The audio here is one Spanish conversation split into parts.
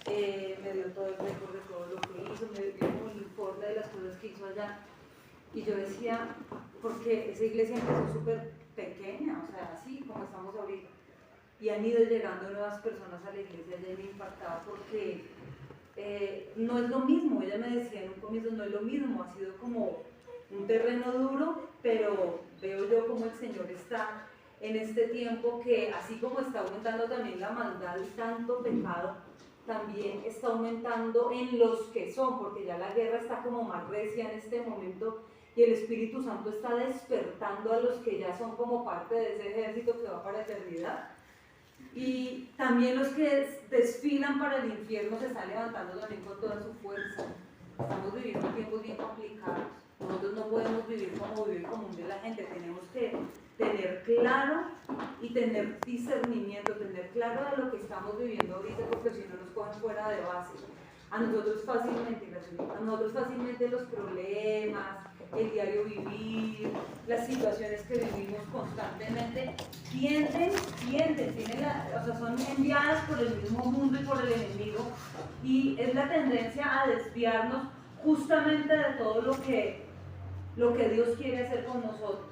me dio todo el récord de todo lo que hizo, me dio un informe de las cosas que hizo allá. Y yo decía, porque esa iglesia empezó súper pequeña, o sea, así como estamos ahorita. Y han ido llegando nuevas personas a la iglesia, ya me impactaba porque no es lo mismo, ella me decía en un comienzo, no es lo mismo, ha sido como un terreno duro, pero veo yo como el Señor está en este tiempo que así como está aumentando también la maldad y tanto pecado, también está aumentando en los que son, porque ya la guerra está como más recia en este momento y el Espíritu Santo está despertando a los que ya son como parte de ese ejército que va para la eternidad. Y también los que desfilan para el infierno se están levantando también con toda su fuerza. Estamos viviendo tiempos bien complicados. Nosotros no podemos vivir como vive el común de la gente. Tenemos que tener claro y tener discernimiento, tener claro de lo que estamos viviendo ahorita, porque si no nos cogen fuera de base. A nosotros fácilmente los problemas, el diario vivir, las situaciones que vivimos constantemente son enviadas por el mismo mundo y por el enemigo, y es la tendencia a desviarnos justamente de todo lo que Dios quiere hacer con nosotros.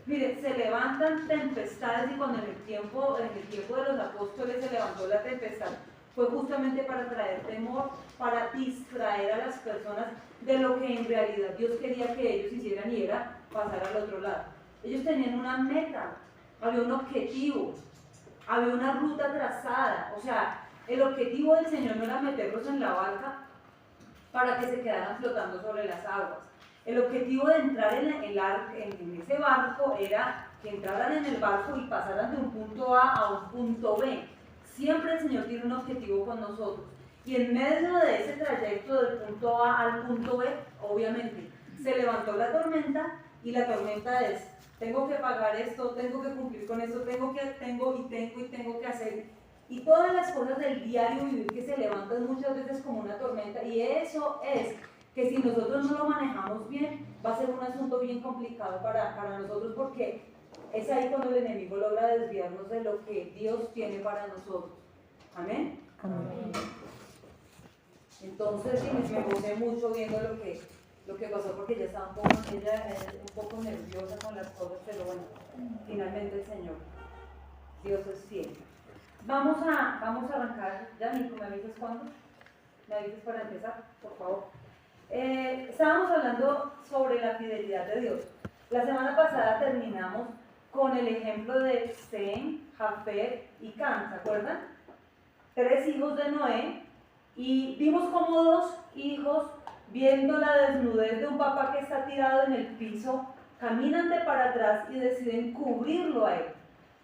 Mire, se levantan tempestades, y cuando en el tiempo de los apóstoles se levantó la tempestad, fue justamente para traer temor, para distraer a las personas de lo que en realidad Dios quería que ellos hicieran, y era pasar al otro lado. Ellos tenían una meta, había un objetivo, había una ruta trazada. O sea, el objetivo del Señor no era meterlos en la barca para que se quedaran flotando sobre las aguas. El objetivo de entrar en ese barco era que entraran en el barco y pasaran de un punto A a un punto B. Siempre el Señor tiene un objetivo con nosotros. Y en medio de ese trayecto del punto A al punto B, obviamente, se levantó la tormenta, y la tormenta es, tengo que pagar esto, tengo que cumplir con esto, tengo que hacer. Y todas las cosas del diario vivir que se levantan muchas veces como una tormenta, y eso es que si nosotros no lo manejamos bien, va a ser un asunto bien complicado para nosotros, porque es ahí cuando el enemigo logra desviarnos de lo que Dios tiene para nosotros. ¿Amén? Amén. Entonces, sí, me gocé mucho viendo lo que pasó, porque ella estaba un poco nerviosa con las cosas, pero bueno, finalmente el Señor, Dios es fiel. Vamos a arrancar. Ya, Nico, ¿me avisas cuándo? ¿Me avisas para empezar, por favor? Estábamos hablando sobre la fidelidad de Dios. La semana pasada terminamos con el ejemplo de Sem, Jafet y Cam, ¿se acuerdan? 3 hijos de Noé, y vimos como 2 hijos, viendo la desnudez de un papá que está tirado en el piso, caminan de para atrás y deciden cubrirlo a él.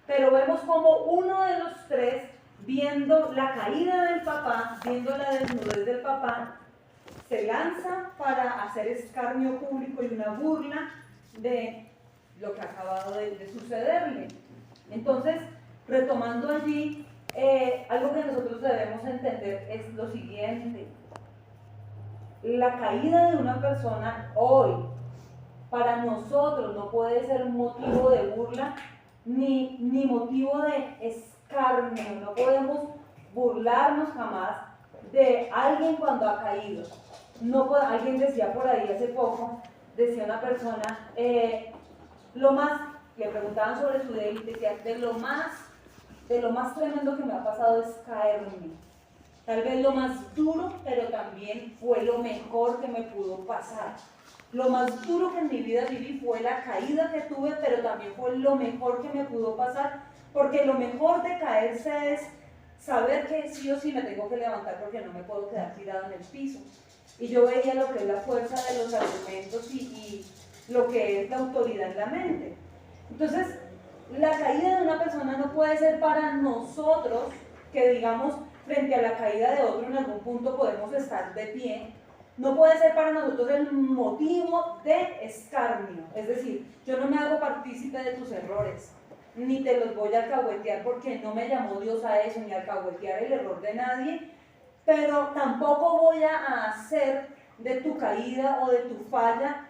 Pero vemos como uno de los 3, viendo la caída del papá, viendo la desnudez del papá, se lanza para hacer escarnio público y una burla de lo que ha acabado de sucederle. Entonces, retomando allí, algo que nosotros debemos entender es lo siguiente: la caída de una persona hoy para nosotros no puede ser un motivo de burla ni motivo de escarnio. No podemos burlarnos jamás de alguien cuando ha caído. Alguien decía por ahí hace poco, decía una persona, le preguntaban sobre su día y decía, de lo más tremendo que me ha pasado es caerme. Tal vez lo más duro, pero también fue lo mejor que me pudo pasar. Lo más duro que en mi vida viví fue la caída que tuve, pero también fue lo mejor que me pudo pasar, porque lo mejor de caerse es saber que sí o sí me tengo que levantar, porque no me puedo quedar tirada en el piso. Y yo veía lo que es la fuerza de los argumentos y lo que es la autoridad en la mente. Entonces, la caída de una persona no puede ser para nosotros, que digamos, frente a la caída de otro en algún punto podemos estar de pie. No puede ser para nosotros el motivo de escarnio. Es decir, yo no me hago partícipe de tus errores, ni te los voy a alcahuetear, porque no me llamó Dios a eso, ni a alcahuetear el error de nadie, pero tampoco voy a hacer de tu caída o de tu falla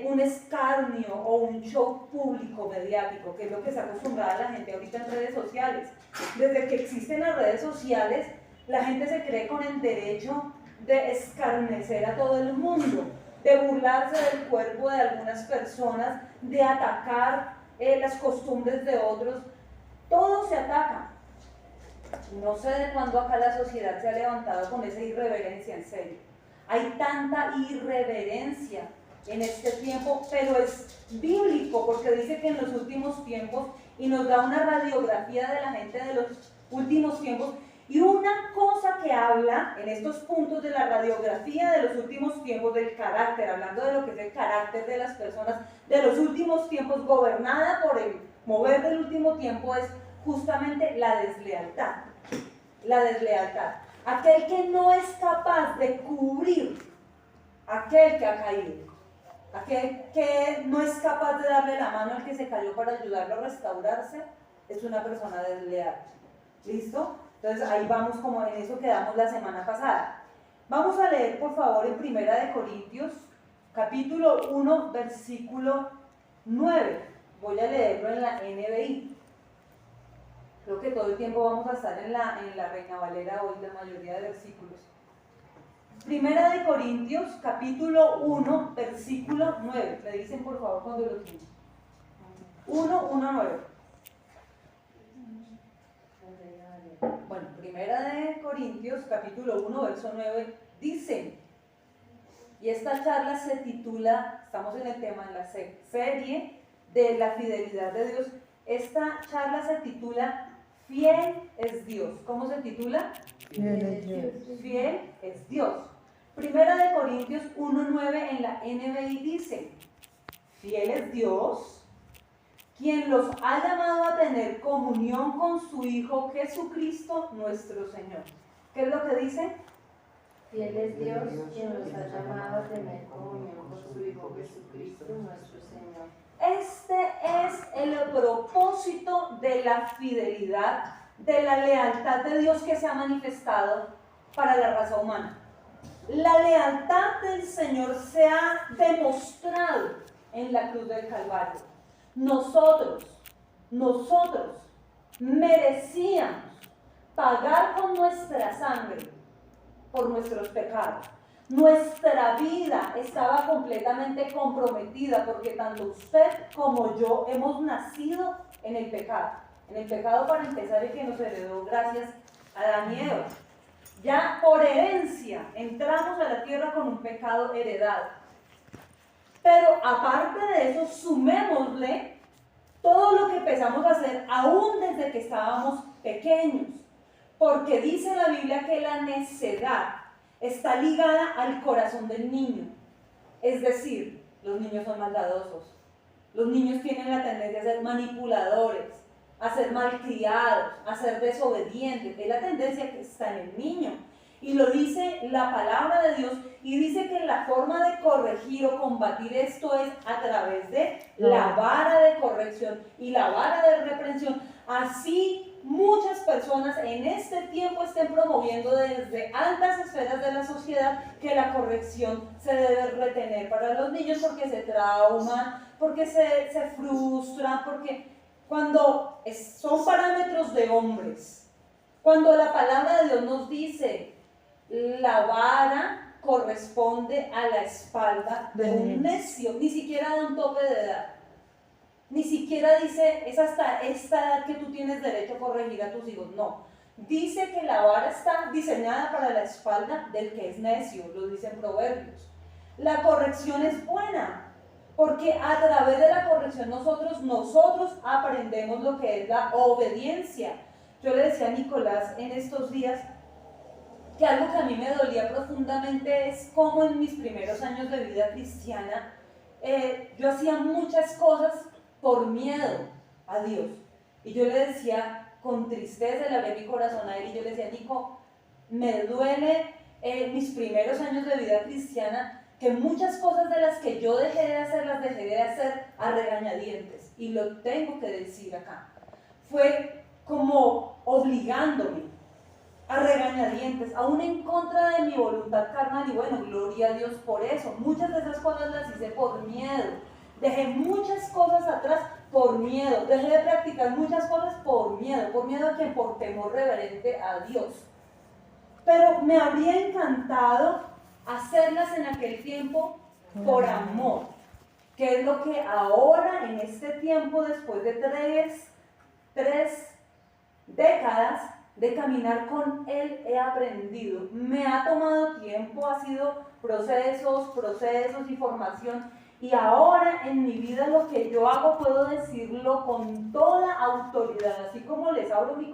un escarnio o un show público mediático, que es lo que está acostumbrada la gente ahorita en redes sociales. Desde que existen las redes sociales, La gente se cree con el derecho de escarnecer a todo el mundo, de burlarse del cuerpo de algunas personas, de atacar las costumbres de otros. Todo se ataca. No sé de cuándo acá la sociedad se ha levantado con esa irreverencia, en serio. Hay tanta irreverencia en este tiempo, pero es bíblico porque dice que en los últimos tiempos, y nos da una radiografía de la gente de los últimos tiempos, y una cosa que habla en estos puntos de la radiografía de los últimos tiempos, del carácter, hablando de lo que es el carácter de las personas de los últimos tiempos, gobernada por el mover del último tiempo, es justamente la deslealtad. La deslealtad. Aquel que no es capaz de cubrir aquel que ha caído. Aquel que no es capaz de darle la mano al que se cayó para ayudarlo a restaurarse, es una persona desleal. ¿Listo? Entonces ahí vamos, como en eso quedamos la semana pasada. Vamos a leer por favor en 1 Corintios, capítulo 1, versículo 9. Voy a leerlo en la NBI. Creo que todo el tiempo vamos a estar en la Reina Valera hoy, la mayoría de versículos. 1 Corintios, capítulo 1, versículo 9. Me dicen por favor cuando lo tienen. 1, 9. Bueno, 1 Corintios, capítulo 1, verso 9, dice, y esta charla se titula, estamos en el tema, en la serie de la fidelidad de Dios, esta charla se titula Fiel es Dios. ¿Cómo se titula? Fiel es Dios. Fiel es Dios. 1 Corintios 1:9 en la NBI dice, fiel es Dios, quien los ha llamado a tener comunión con su Hijo Jesucristo nuestro Señor. ¿Qué es lo que dice? Fiel es Dios, quien los ha llamado a tener comunión con su Hijo Jesucristo nuestro Señor. Este es el propósito de la fidelidad, de la lealtad de Dios que se ha manifestado para la raza humana. La lealtad del Señor se ha demostrado en la cruz del Calvario. Nosotros merecíamos pagar con nuestra sangre por nuestros pecados. Nuestra vida estaba completamente comprometida porque tanto usted como yo hemos nacido en el pecado. En el pecado, para empezar, el que nos heredó gracias a Adán y Eva. Ya por herencia entramos a la tierra con un pecado heredado. Pero aparte de eso, sumémosle todo lo que empezamos a hacer aún desde que estábamos pequeños. Porque dice la Biblia que la necedad está ligada al corazón del niño. Es decir, los niños son maldadosos. Los niños tienen la tendencia a ser manipuladores, a ser malcriados, a ser desobedientes. Es la tendencia que está en el niño. Y lo dice la palabra de Dios, y dice que la forma de corregir o combatir esto es a través de la vara de corrección y la vara de reprensión. Así muchas personas en este tiempo estén promoviendo desde altas esferas de la sociedad que la corrección se debe retener para los niños porque se trauman, porque se frustran, porque cuando son parámetros de hombres, cuando la palabra de Dios nos dice la vara corresponde a la espalda de un necio, ni siquiera de un tope de edad. Ni siquiera dice, es hasta esta edad que tú tienes derecho a corregir a tus hijos. No. Dice que la vara está diseñada para la espalda del que es necio, lo dicen Proverbios. La corrección es buena, porque a través de la corrección nosotros aprendemos lo que es la obediencia. Yo le decía a Nicolás en estos días que algo que a mí me dolía profundamente es cómo en mis primeros años de vida cristiana yo hacía muchas cosas por miedo a Dios. Y yo le decía, con tristeza, le abrí mi corazón a él y yo le decía, Nico, me duele mis primeros años de vida cristiana, que muchas cosas de las que yo dejé de hacer, las dejé de hacer a regañadientes. Y lo tengo que decir acá. Fue como obligándome a regañadientes, aún en contra de mi voluntad carnal, y bueno, gloria a Dios por eso. Muchas de esas cosas las hice por miedo. Dejé muchas cosas atrás por miedo, dejé de practicar muchas cosas por miedo a quien, por temor reverente a Dios. pero me habría encantado hacerlas en aquel tiempo por amor, que es lo que ahora en este tiempo, después de tres décadas de caminar con Él, he aprendido. Me ha tomado tiempo, ha sido procesos y formación, y ahora en mi vida lo que yo hago puedo decirlo con toda autoridad, así como les abro mi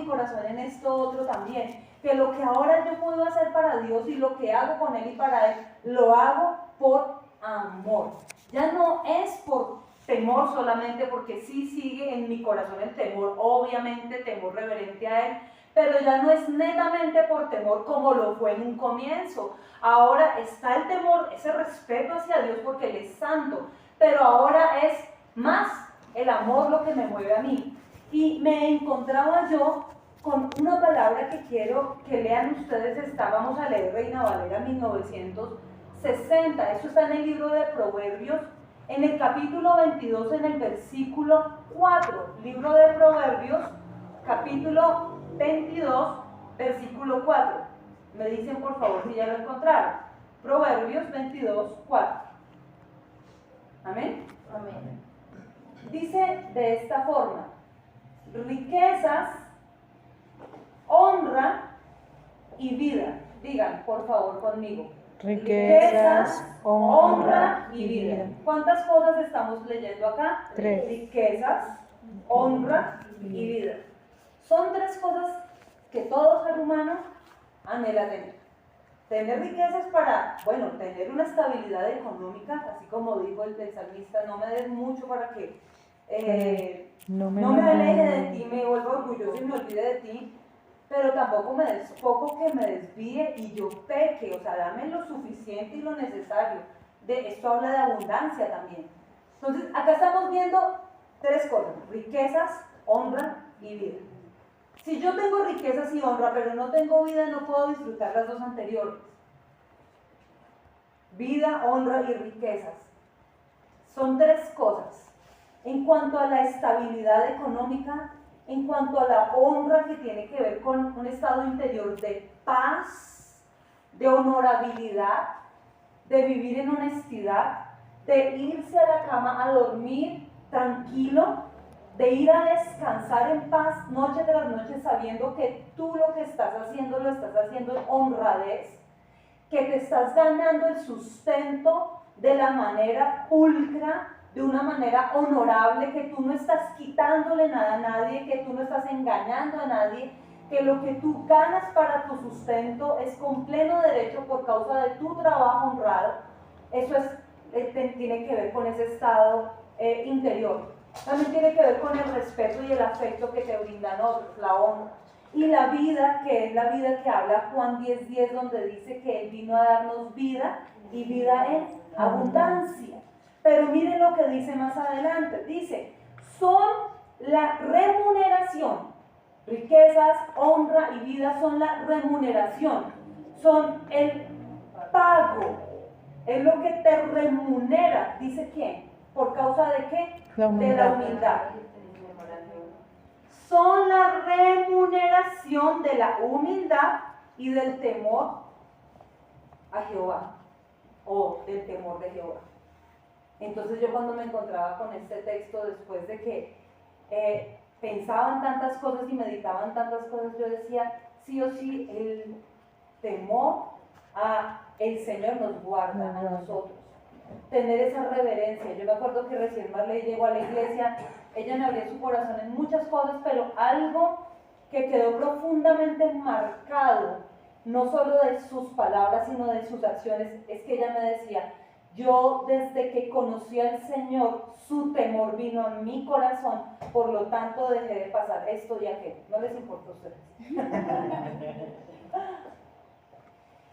corazón en esto otro también, que lo que ahora yo puedo hacer para Dios y lo que hago con Él y para Él, lo hago por amor. Ya no es por temor solamente, porque sí sigue en mi corazón el temor, obviamente temor reverente a Él, pero ya no es netamente por temor como lo fue en un comienzo. Ahora está el temor, ese respeto hacia Dios porque Él es santo, pero ahora es más el amor lo que me mueve a mí. Y me encontraba yo con una palabra que quiero que lean ustedes. Vamos a leer Reina Valera 1960, eso está en el libro de Proverbios, en el capítulo 22, en el versículo 4, libro de Proverbios, capítulo 22, versículo 4. Me dicen por favor si ya lo encontraron. Proverbios 22, 4. Amén. Amén. Dice de esta forma: riquezas, honra y vida. Digan por favor conmigo: riquezas, honra y vida. ¿Cuántas cosas estamos leyendo acá? 3. Riquezas, honra y vida. Son 3 cosas que todo ser humano anhela tener. Tener riquezas para, bueno, tener una estabilidad económica, así como dijo el salmista: no me des mucho para que no me aleje de ti, me vuelva orgulloso y me olvide de ti, pero tampoco me des poco que me desvíe y yo peque. O sea, dame lo suficiente y lo necesario. Esto habla de abundancia también. Entonces, acá estamos viendo 3 cosas: riquezas, honra y vida. Si yo tengo riquezas y honra, pero no tengo vida, no puedo disfrutar las 2 anteriores. Vida, honra y riquezas. Son 3 cosas. En cuanto a la estabilidad económica, en cuanto a la honra, que tiene que ver con un estado interior de paz, de honorabilidad, de vivir en honestidad, de irse a la cama a dormir tranquilo, de ir a descansar en paz noche tras noche sabiendo que tú lo que estás haciendo lo estás haciendo en honradez, que te estás ganando el sustento de la manera pulcra, de una manera honorable, que tú no estás quitándole nada a nadie, que tú no estás engañando a nadie, que lo que tú ganas para tu sustento es con pleno derecho por causa de tu trabajo honrado. Eso tiene que ver con ese estado interior. También tiene que ver con el respeto y el afecto que te brindan otros, la honra. Y la vida, que es la vida que habla Juan 10:10, donde dice que Él vino a darnos vida y vida en abundancia. Pero miren lo que dice más adelante. Dice: son la remuneración. Riquezas, honra y vida son la remuneración. Son el pago. Es lo que te remunera. ¿Dice quién? ¿Por causa de qué? De la humildad. Son la remuneración de la humildad y del temor a Jehová, o del temor de Jehová. Entonces yo, cuando me encontraba con este texto, después de que pensaba en tantas cosas y meditaba en tantas cosas, yo decía: sí o sí, el temor a el Señor nos guarda a nosotros. Tener esa reverencia. Yo me acuerdo que recién Marley llegó a la iglesia, ella me abrió su corazón en muchas cosas, pero algo que quedó profundamente marcado, no solo de sus palabras, sino de sus acciones, es que ella me decía: yo, desde que conocí al Señor, su temor vino a mi corazón, por lo tanto dejé de pasar esto y aquello. ¿No les importa a ustedes?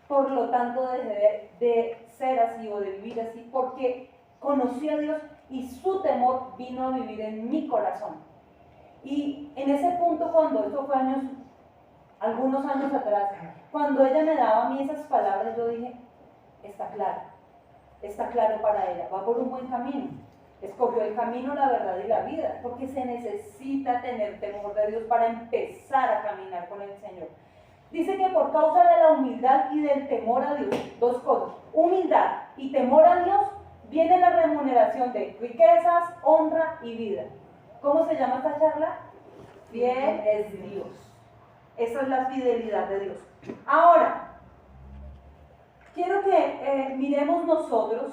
Por lo tanto dejé de ser así o de vivir así, porque conocí a Dios y su temor vino a vivir en mi corazón. Y en ese punto, cuando esto fue algunos años atrás, cuando ella me daba a mí esas palabras, yo dije: está claro para ella, va por un buen camino. Escogió el camino, la verdad y la vida, porque se necesita tener temor de Dios para empezar a caminar con el Señor. Dice por causa de la humildad y del temor a Dios, dos cosas, humildad y temor a Dios, viene la remuneración de riquezas, honra y vida. ¿Cómo se llama esta charla? Fiel es Dios. Esa es la fidelidad de Dios. Ahora, quiero que miremos nosotros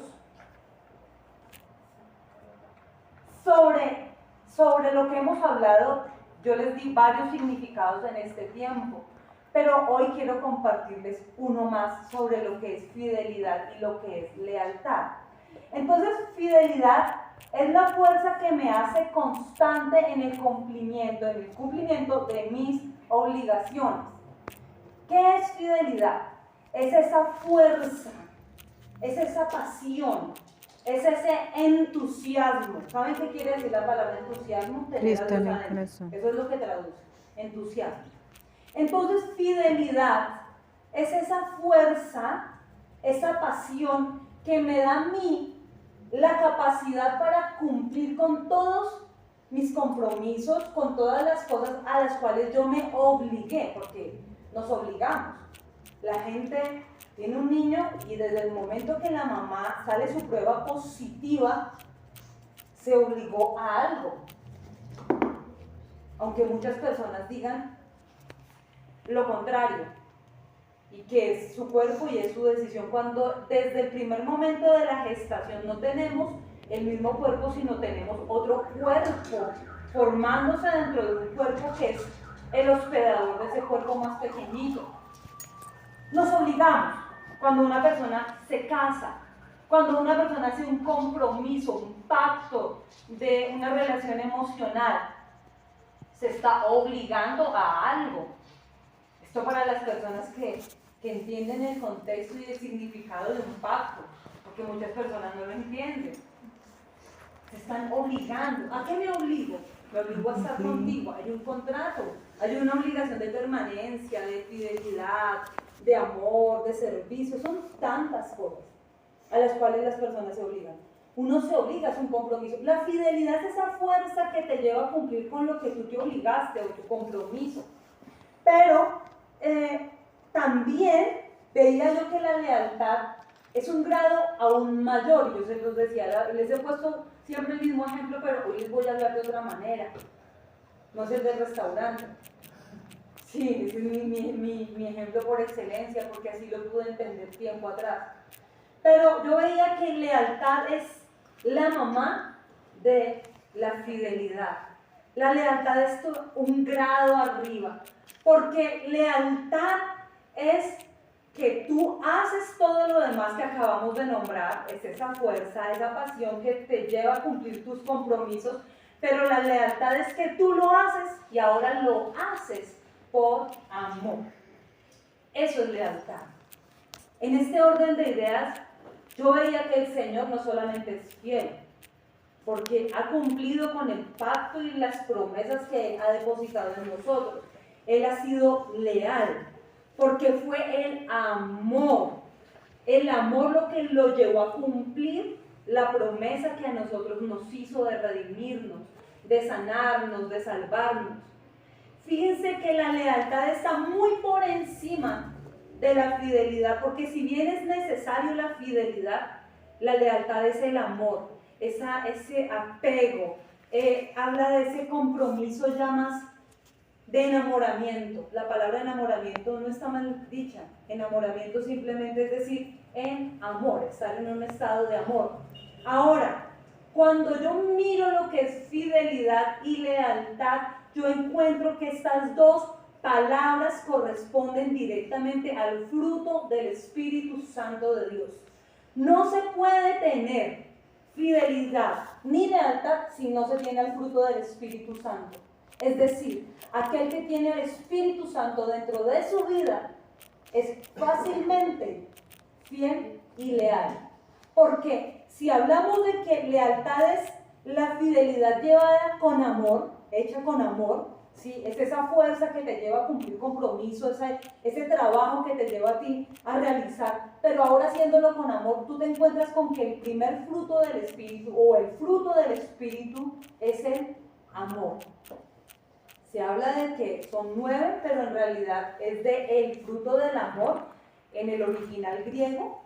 sobre lo que hemos hablado. Yo les di varios significados en este tiempo, pero hoy quiero compartirles uno más sobre lo que es fidelidad y lo que es lealtad. Entonces, fidelidad es la fuerza que me hace constante en el cumplimiento de mis obligaciones. ¿Qué es fidelidad? Es esa fuerza, es esa pasión, es ese entusiasmo. ¿Saben qué quiere decir la palabra entusiasmo? Cristo en el corazón. Eso es lo que traduce, entusiasmo. Entonces, fidelidad es esa fuerza, esa pasión que me da a mí la capacidad para cumplir con todos mis compromisos, con todas las cosas a las cuales yo me obligué, porque nos obligamos. La gente tiene un niño y desde el momento que la mamá sale su prueba positiva, se obligó a algo. Aunque muchas personas digan lo contrario, y que es su cuerpo y es su decisión, cuando desde el primer momento de la gestación no tenemos el mismo cuerpo, sino tenemos otro cuerpo formándose dentro de un cuerpo que es el hospedador de ese cuerpo más pequeñito. Nos obligamos cuando una persona se casa, cuando una persona hace un compromiso, un pacto de una relación emocional, se está obligando a algo. Esto para las personas que entienden el contexto y el significado de un pacto, porque muchas personas no lo entienden. Se están obligando. ¿A qué me obligo? Me obligo a estar contigo. Hay un contrato, hay una obligación de permanencia, de fidelidad, de amor, de servicio. Son tantas cosas a las cuales las personas se obligan. Uno se obliga, es un compromiso. La fidelidad es esa fuerza que te lleva a cumplir con lo que tú te obligaste o tu compromiso. Pero también veía yo que la lealtad es un grado aún mayor. Yo se los decía, les he puesto siempre el mismo ejemplo, pero hoy les voy a hablar de otra manera. No es el del restaurante. Sí, ese es mi ejemplo por excelencia, porque así lo pude entender tiempo atrás. Pero yo veía que lealtad es la mamá de la fidelidad. La lealtad es un grado arriba, porque lealtad es que tú haces todo lo demás que acabamos de nombrar, es esa fuerza, esa pasión que te lleva a cumplir tus compromisos, pero la lealtad es que tú lo haces y ahora lo haces por amor. Eso es lealtad. En este orden de ideas, yo veía que el Señor no solamente es fiel, porque ha cumplido con el pacto y las promesas que Él ha depositado en nosotros. Él ha sido leal, porque fue el amor lo que lo llevó a cumplir la promesa que a nosotros nos hizo de redimirnos, de sanarnos, de salvarnos. Fíjense que la lealtad está muy por encima de la fidelidad, porque si bien es necesario la fidelidad, la lealtad es el amor, ese apego, habla de ese compromiso ya más de enamoramiento. La palabra enamoramiento no está mal dicha. Enamoramiento simplemente es decir, en amor, estar en un estado de amor. Ahora, cuando yo miro lo que es fidelidad y lealtad, yo encuentro que estas dos palabras corresponden directamente al fruto del Espíritu Santo de Dios. No se puede tener fidelidad ni lealtad si no se tiene el fruto del Espíritu Santo. Es decir, aquel que tiene el Espíritu Santo dentro de su vida es fácilmente fiel y leal. Porque si hablamos de que lealtad es la fidelidad llevada con amor, hecha con amor, ¿sí? Es esa fuerza que te lleva a cumplir compromiso, ese trabajo que te lleva a ti a realizar, pero ahora haciéndolo con amor, tú te encuentras con que el primer fruto del Espíritu o el fruto del Espíritu es el amor. se habla de que son 9, pero en realidad es de el fruto del amor en el original griego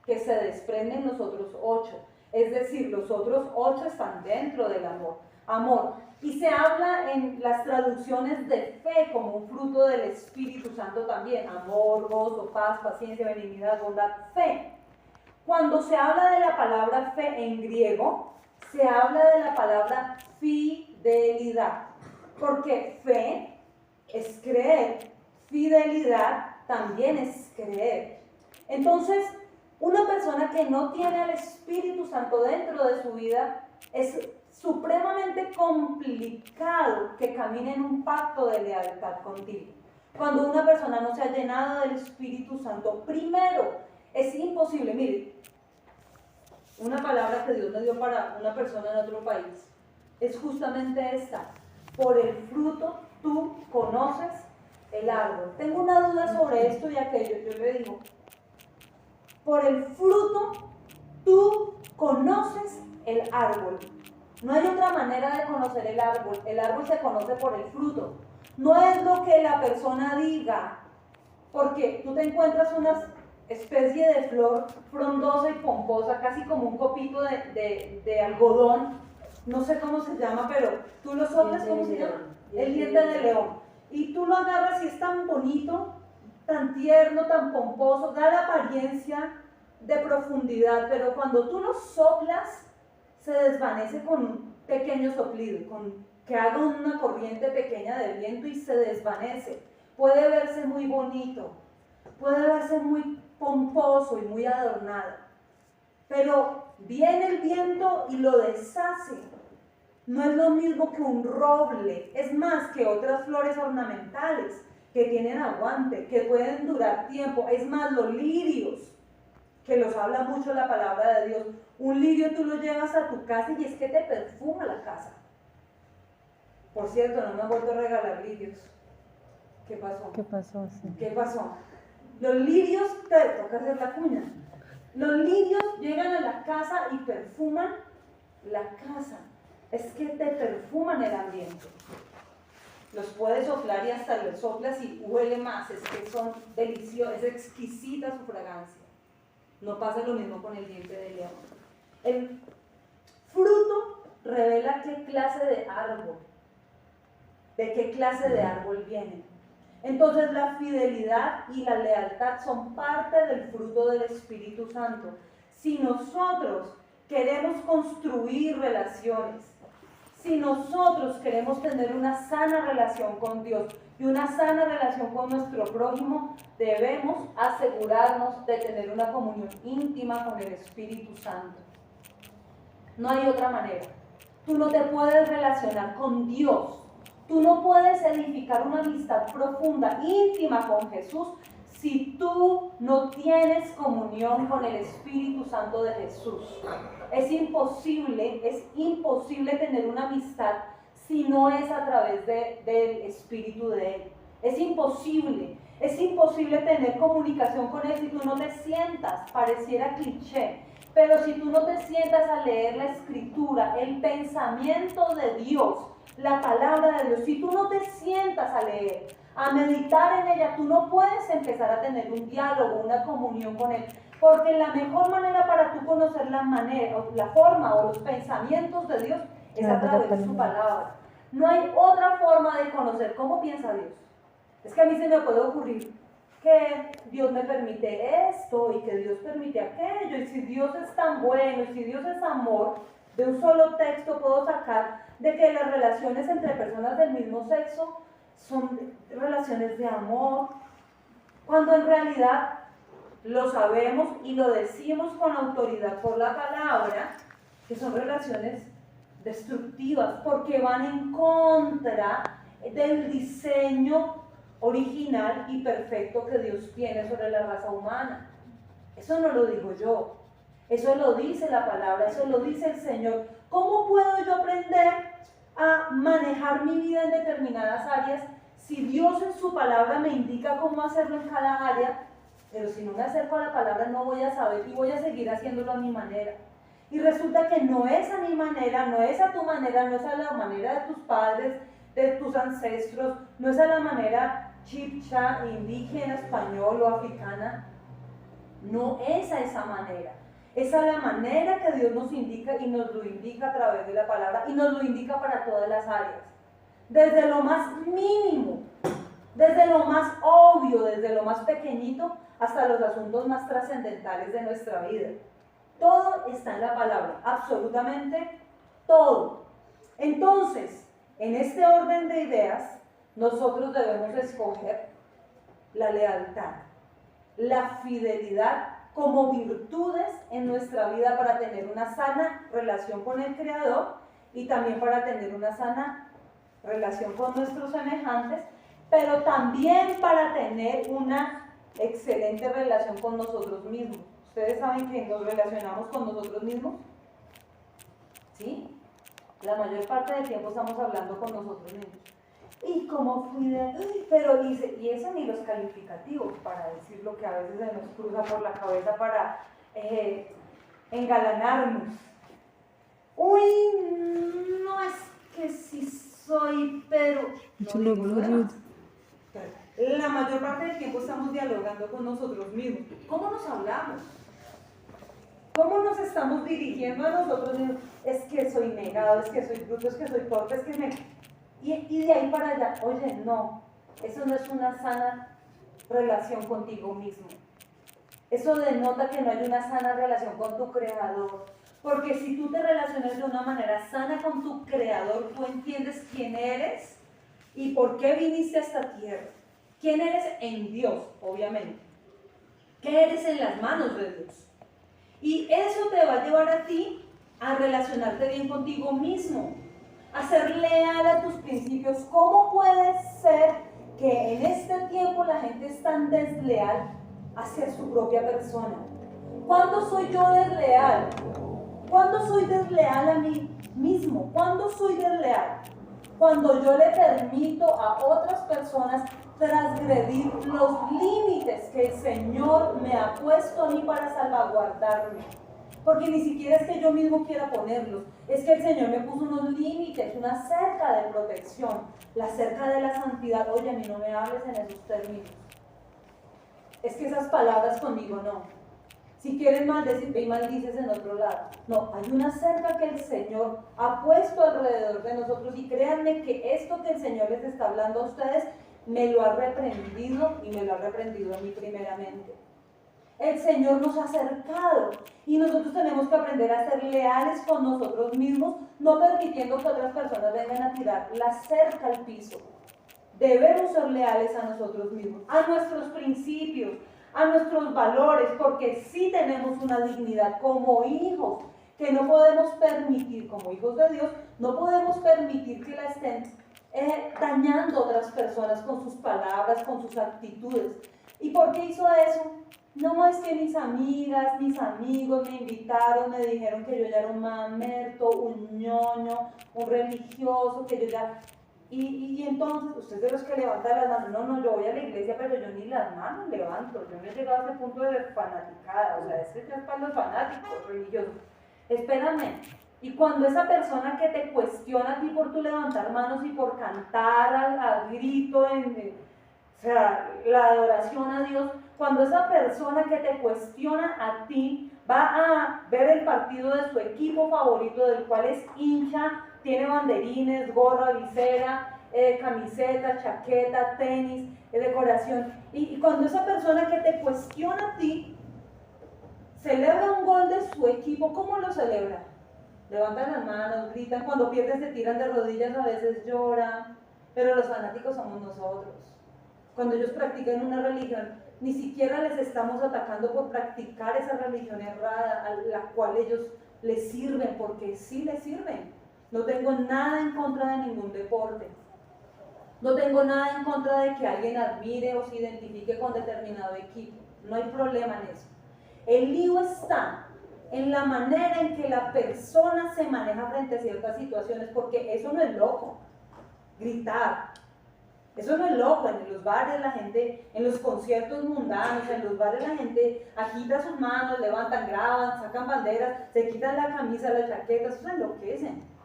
que se desprenden los otros 8. Es decir, los otros 8 están dentro del amor. Amor. Y se habla en las traducciones de fe como un fruto del Espíritu Santo también. Amor, gozo, paz, paciencia, benignidad, bondad, fe. Cuando se habla de la palabra fe en griego, se habla de la palabra fidelidad. Porque fe es creer, fidelidad también es creer. Entonces, una persona que no tiene al Espíritu Santo dentro de su vida es supremamente complicado que camine en un pacto de lealtad contigo. Cuando una persona no se ha llenado del Espíritu Santo, primero, es imposible. Mire, una palabra que Dios me dio para una persona en otro país es justamente esta: por el fruto tú conoces el árbol. Tengo una duda sobre esto y aquello. Yo le digo, por el fruto tú conoces el árbol. No hay otra manera de conocer el árbol. El árbol se conoce por el fruto. No es lo que la persona diga, porque tú te encuentras una especie de flor frondosa y pomposa, casi como un copito de algodón, no sé cómo se llama, pero tú lo soplas, ¿cómo se llama? El diente de león. Y tú lo agarras y es tan bonito, tan tierno, tan pomposo, da la apariencia de profundidad, pero cuando tú lo soplas, se desvanece con un pequeño soplido, con que haga una corriente pequeña de viento y se desvanece. Puede verse muy bonito, puede verse muy pomposo y muy adornado, pero viene el viento y lo deshace. No es lo mismo que un roble, es más que otras flores ornamentales que tienen aguante, que pueden durar tiempo. Es más, los lirios, que los habla mucho la palabra de Dios. Un lirio tú lo llevas a tu casa y es que te perfuma la casa. Por cierto, no me han vuelto a regalar lirios. ¿Qué pasó? ¿Qué pasó? Sí. ¿Qué pasó? Los lirios, te toca hacer la cuña. Los lirios llegan a la casa y perfuman la casa. Es que te perfuman el ambiente. Los puedes soplar y hasta los soplas y huele más. Es que son deliciosos, es exquisita su fragancia. No pasa lo mismo con el diente de león. El fruto revela qué clase de árbol, de qué clase de árbol viene. Entonces la fidelidad y la lealtad son parte del fruto del Espíritu Santo. Si nosotros queremos construir relaciones, si nosotros queremos tener una sana relación con Dios y una sana relación con nuestro prójimo, debemos asegurarnos de tener una comunión íntima con el Espíritu Santo. No hay otra manera. Tú no te puedes relacionar con Dios. Tú no puedes edificar una amistad profunda, íntima con Jesús, si tú no tienes comunión con el Espíritu Santo de Jesús. Es imposible tener una amistad si no es a través del Espíritu de Él. Es imposible tener comunicación con Él si tú no te sientas, pareciera cliché, pero si tú no te sientas a leer la Escritura, el pensamiento de Dios, la palabra de Dios, si tú no te sientas a leer, a meditar en ella, tú no puedes empezar a tener un diálogo, una comunión con Él, porque la mejor manera para tú conocer la forma o los pensamientos de Dios es a través de su palabra. No hay otra forma de conocer cómo piensa Dios. Es que a mí se me puede ocurrir que Dios me permite esto y que Dios permite aquello, y si Dios es tan bueno y si Dios es amor, de un solo texto puedo sacar de que las relaciones entre personas del mismo sexo son relaciones de amor, cuando en realidad lo sabemos y lo decimos con autoridad por la palabra, que son relaciones destructivas, porque van en contra del diseño original y perfecto que Dios tiene sobre la raza humana. Eso no lo digo yo, eso lo dice la palabra, eso lo dice el Señor. ¿Cómo puedo yo aprender a manejar mi vida en determinadas áreas si Dios en su palabra me indica cómo hacerlo en cada área? Pero si no me acerco a la palabra no voy a saber y voy a seguir haciéndolo a mi manera. Y resulta que no es a mi manera, no es a tu manera, no es a la manera de tus padres, de tus ancestros, no es a la manera chipcha, indígena, español o africana. No es a esa manera. Es a la manera que Dios nos indica y nos lo indica a través de la palabra y nos lo indica para todas las áreas. Desde lo más mínimo, desde lo más obvio, desde lo más pequeñito, hasta los asuntos más trascendentales de nuestra vida. Todo está en la palabra, absolutamente todo. Entonces, en este orden de ideas, nosotros debemos escoger la lealtad, la fidelidad como virtudes en nuestra vida para tener una sana relación con el Creador y también para tener una sana relación con nuestros semejantes, pero también para tener una excelente relación con nosotros mismos. ¿Ustedes saben que nos relacionamos con nosotros mismos? ¿Sí? La mayor parte del tiempo estamos hablando con nosotros mismos. ¿Y cómo fui de...? Pero y eso ni los calificativos para decir lo que a veces se nos cruza por la cabeza para engalanarnos. Uy, no es que sí soy, pero... No digo nada. La mayor parte del tiempo estamos dialogando con nosotros mismos. ¿Cómo nos hablamos? ¿Cómo nos estamos dirigiendo a nosotros mismos? Es que soy negado, es que soy bruto, es que soy torpe, es que me... Y de ahí para allá, oye, no, eso no es una sana relación contigo mismo. Eso denota que no hay una sana relación con tu Creador. Porque si tú te relacionas de una manera sana con tu Creador, tú entiendes quién eres y por qué viniste a esta tierra. ¿Quién eres en Dios, obviamente? ¿Qué eres en las manos de Dios? Y eso te va a llevar a ti a relacionarte bien contigo mismo, a ser leal a tus principios. ¿Cómo puede ser que en este tiempo la gente es tan desleal hacia su propia persona? ¿Cuándo soy yo desleal? ¿Cuándo soy desleal a mí mismo? ¿Cuándo soy desleal? Cuando yo le permito a otras personas transgredir los límites que el Señor me ha puesto a mí para salvaguardarme. Porque ni siquiera es que yo mismo quiera ponerlos, es que el Señor me puso unos límites, una cerca de protección, la cerca de la santidad. Oye, a mí no me hables en esos términos. Es que esas palabras conmigo no. Si quieres maldecir, ve y maldices en otro lado. No, hay una cerca que el Señor ha puesto alrededor de nosotros y créanme que esto que el Señor les está hablando a ustedes me lo ha reprendido y me lo ha reprendido a mí primeramente. El Señor nos ha acercado y nosotros tenemos que aprender a ser leales con nosotros mismos, no permitiendo que otras personas vengan a tirar la cerca al piso. Debemos ser leales a nosotros mismos, a nuestros principios, a nuestros valores, porque sí tenemos una dignidad como hijos, que no podemos permitir, como hijos de Dios, no podemos permitir que la estén dañando a otras personas con sus palabras, con sus actitudes. ¿Y por qué hizo eso? No, es que mis amigas, mis amigos me invitaron, me dijeron que yo ya era un mamerto, un ñoño, un religioso, que yo ya... Y entonces, usted de los que levantan las manos, no, yo voy a la iglesia, pero yo ni las manos levanto, yo me he llegado a ese punto de fanaticada, o sea, es que ya es para los fanáticos religiosos. Espérame, y cuando esa persona que te cuestiona a ti por tu levantar manos y por cantar a grito, o sea, la adoración a Dios, cuando esa persona que te cuestiona a ti va a ver el partido de su equipo favorito, del cual es hincha, tiene banderines, gorra, visera, camiseta, chaqueta, tenis, decoración. Y cuando esa persona que te cuestiona a ti celebra un gol de su equipo, ¿cómo lo celebra? Levantan las manos, gritan, cuando pierden se tiran de rodillas, a veces lloran, pero los fanáticos somos nosotros. Cuando ellos practican una religión, ni siquiera les estamos atacando por practicar esa religión errada a la cual ellos les sirven, porque sí les sirven. No tengo nada en contra de ningún deporte. No tengo nada en contra de que alguien admire o se identifique con determinado equipo. No hay problema en eso. El lío está en la manera en que la persona se maneja frente a ciertas situaciones, porque eso no es loco. Gritar. Eso no es loco. En los bares la gente, en los conciertos mundanos, en los bares la gente agita sus manos, levantan, graban, sacan banderas, se quitan la camisa, las chaquetas, eso enloquecen.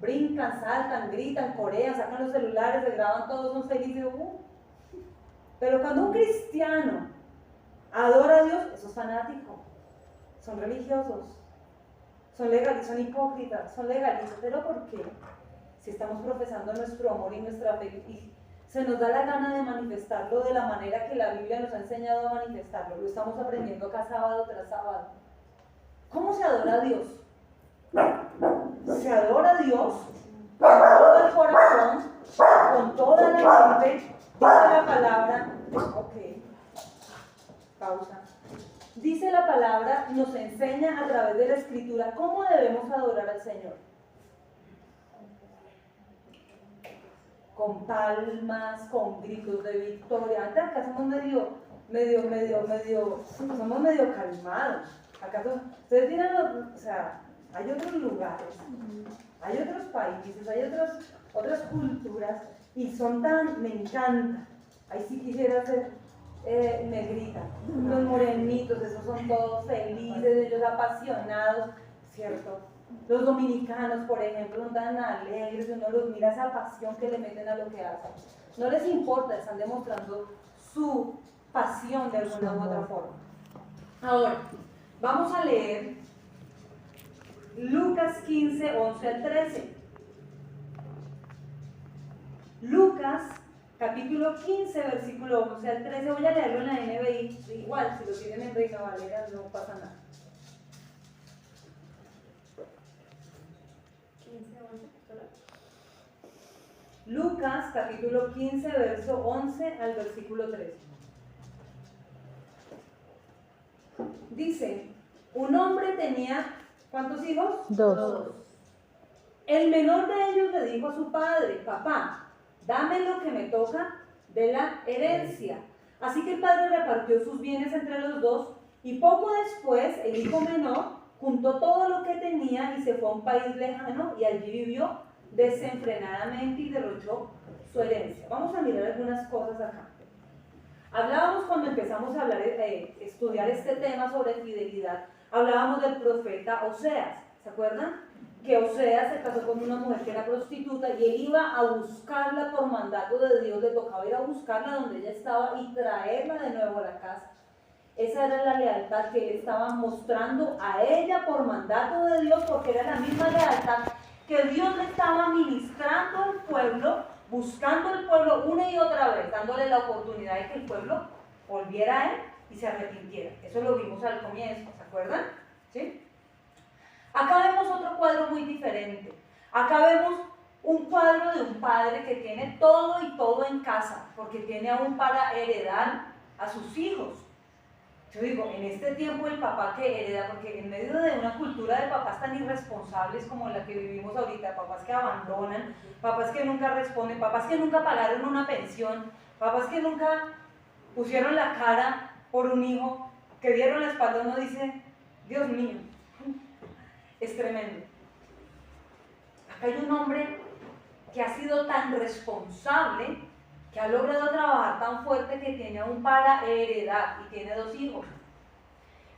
brincan, saltan, gritan, corean, sacan los celulares, se graban todos, son felices. Pero cuando un cristiano adora a Dios, eso es fanático, son religiosos, son legalistas, son hipócritas, son legalistas. ¿Pero por qué? Si estamos profesando nuestro amor y nuestra fe y se nos da la gana de manifestarlo de la manera que la Biblia nos ha enseñado a manifestarlo, lo estamos aprendiendo acá sábado tras sábado. ¿Cómo se adora a Dios? Se adora a Dios con todo el corazón, con toda la mente. Dice la palabra, ok, pausa. Dice la palabra, nos enseña a través de la Escritura cómo debemos adorar al Señor. Con palmas, con gritos de victoria. Acá somos somos medio calmados. ¿Acaso ustedes tienen o sea, hay otros lugares, hay otros países, hay otras culturas y son tan, me encanta. Ahí sí quisiera ser negrita. Los morenitos, esos son todos felices, ellos apasionados, ¿cierto? Los dominicanos, por ejemplo, son tan alegres, uno los mira esa pasión que le meten a lo que hacen. No les importa, están demostrando su pasión de alguna u otra forma. Ahora, vamos a leer Lucas 15, 11 al 13. Lucas, capítulo 15, versículo 11 al 13. Voy a leerlo en la NBI. Igual, si lo tienen en Reina Valera, no pasa nada. 15, 11, Lucas, capítulo 15, verso 11 al versículo 13. Dice, un hombre tenía, ¿cuántos hijos? 2. El menor de ellos le dijo a su padre, papá, dame lo que me toca de la herencia. Así que el padre repartió sus bienes entre los dos y poco después el hijo menor juntó todo lo que tenía y se fue a un país lejano y allí vivió desenfrenadamente y derrochó su herencia. Vamos a mirar algunas cosas acá. Hablábamos cuando empezamos a hablar, estudiar este tema sobre fidelidad, hablábamos del profeta Oseas, ¿se acuerdan? Que Oseas se casó con una mujer que era prostituta y él iba a buscarla por mandato de Dios, le tocaba ir a buscarla donde ella estaba y traerla de nuevo a la casa. Esa era la lealtad que él estaba mostrando a ella por mandato de Dios, porque era la misma lealtad que Dios le estaba ministrando al pueblo, buscando al pueblo una y otra vez, dándole la oportunidad de que el pueblo volviera a él y se arrepintiera. Eso lo vimos al comienzo, ¿se acuerdan? ¿Sí? Acá vemos otro cuadro muy diferente. Acá vemos un cuadro de un padre que tiene todo y todo en casa, porque tiene aún para heredar a sus hijos. Yo digo, en este tiempo el papá que hereda, porque en medio de una cultura de papás tan irresponsables como la que vivimos ahorita, papás que abandonan, papás que nunca responden, papás que nunca pagaron una pensión, papás que nunca pusieron la cara por un hijo, que dieron la espalda, uno dice, Dios mío, es tremendo. Acá hay un hombre que ha sido tan responsable, que ha logrado trabajar tan fuerte que tiene aún para heredar y tiene 2 hijos.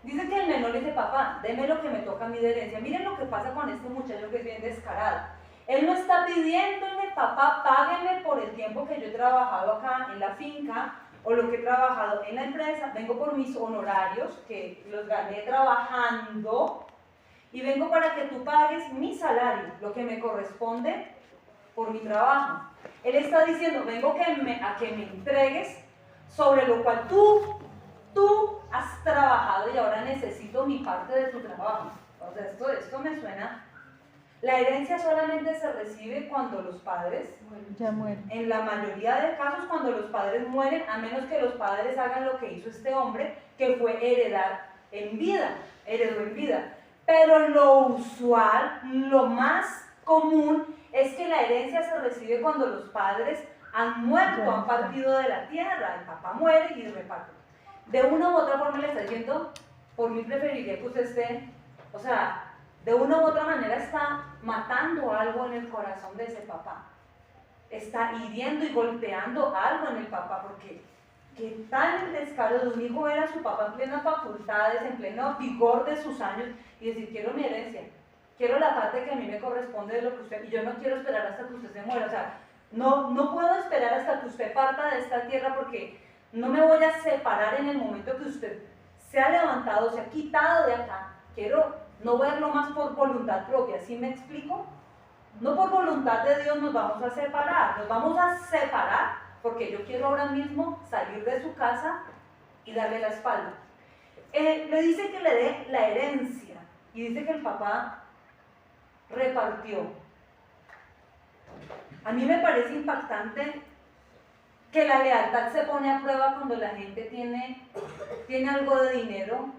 Dice que el menor le dice, papá, deme lo que me toca a mí de herencia. Miren lo que pasa con este muchacho que es bien descarado. Él no está pidiéndole, papá, págueme por el tiempo que yo he trabajado acá en la finca o lo que he trabajado en la empresa. Vengo por mis honorarios, que los gané trabajando, y vengo para que tú pagues mi salario, lo que me corresponde por mi trabajo. Él está diciendo, vengo a que me entregues sobre lo cual tú has trabajado y ahora necesito mi parte de tu trabajo. O sea, esto me suena. La herencia solamente se recibe cuando los padres Ya muere. En la mayoría de casos, cuando los padres mueren, a menos que los padres hagan lo que hizo este hombre, que fue heredar en vida, heredó en vida. Pero lo usual, lo más común, es que la herencia se recibe cuando los padres han muerto, han partido de la tierra, el papá muere y reparte. De una u otra forma le está diciendo, por mí preferiría que usted esté, o sea, de una u otra manera está matando algo en el corazón de ese papá. Está hiriendo y golpeando algo en el papá, porque qué tal el descaro de un hijo ver a su papá en plenas facultades, en pleno vigor de sus años y decir, quiero mi herencia. quiero la parte que a mí me corresponde de lo que usted, y yo no quiero esperar hasta que usted se muera, o sea, no puedo esperar hasta que usted parta de esta tierra porque no me voy a separar en el momento que usted se ha levantado, se ha quitado de acá. Quiero no verlo más por voluntad propia, ¿sí me explico? No por voluntad de Dios nos vamos a separar porque yo quiero ahora mismo salir de su casa y darle la espalda. Le dice que le dé la herencia y dice que el papá repartió. A mí me parece impactante que la lealtad se pone a prueba cuando la gente tiene algo de dinero,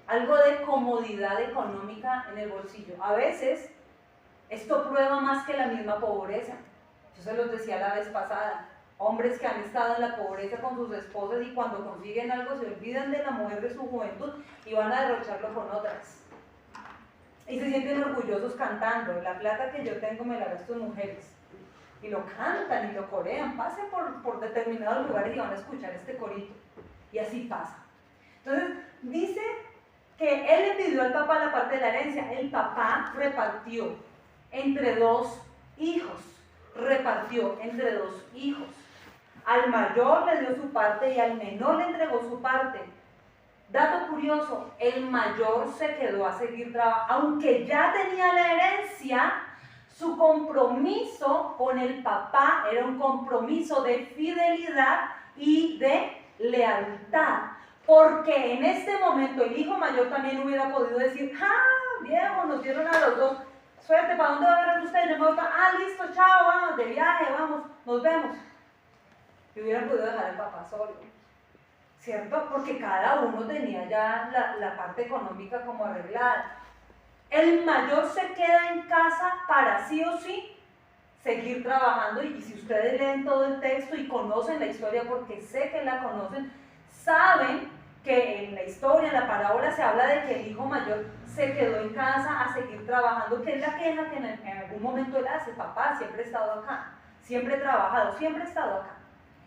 algo de comodidad económica en el bolsillo. A veces esto prueba más que la misma pobreza. Yo se los decía la vez pasada, hombres que han estado en la pobreza con sus esposas y cuando consiguen algo se olvidan de la mujer de su juventud y van a derrocharlo con otras. Y se sienten orgullosos cantando, la plata que yo tengo me la gasto en mujeres. Y lo cantan y lo corean, pasen por determinados lugares y van a escuchar este corito. Y así pasa. Entonces, dice que él le pidió al papá la parte de la herencia. El papá repartió entre dos hijos. Al mayor le dio su parte y al menor le entregó su parte. Dato curioso, el mayor se quedó a seguir trabajando, aunque ya tenía la herencia. Su compromiso con el papá era un compromiso de fidelidad y de lealtad. Porque en este momento el hijo mayor también hubiera podido decir, viejo, nos dieron a los dos, suerte, ¿para dónde va a ver usted? Listo, chao, vamos, de viaje, vamos, nos vemos. Y hubieran podido dejar al papá solo, ¿cierto? Porque cada uno tenía ya la parte económica como arreglada. El mayor se queda en casa para sí o sí seguir trabajando, y si ustedes leen todo el texto y conocen la historia, porque sé que la conocen, saben que en la historia, en la parábola, se habla de que el hijo mayor se quedó en casa a seguir trabajando, que es la queja que en algún momento él hace: papá, siempre he estado acá, siempre he trabajado, siempre he estado acá.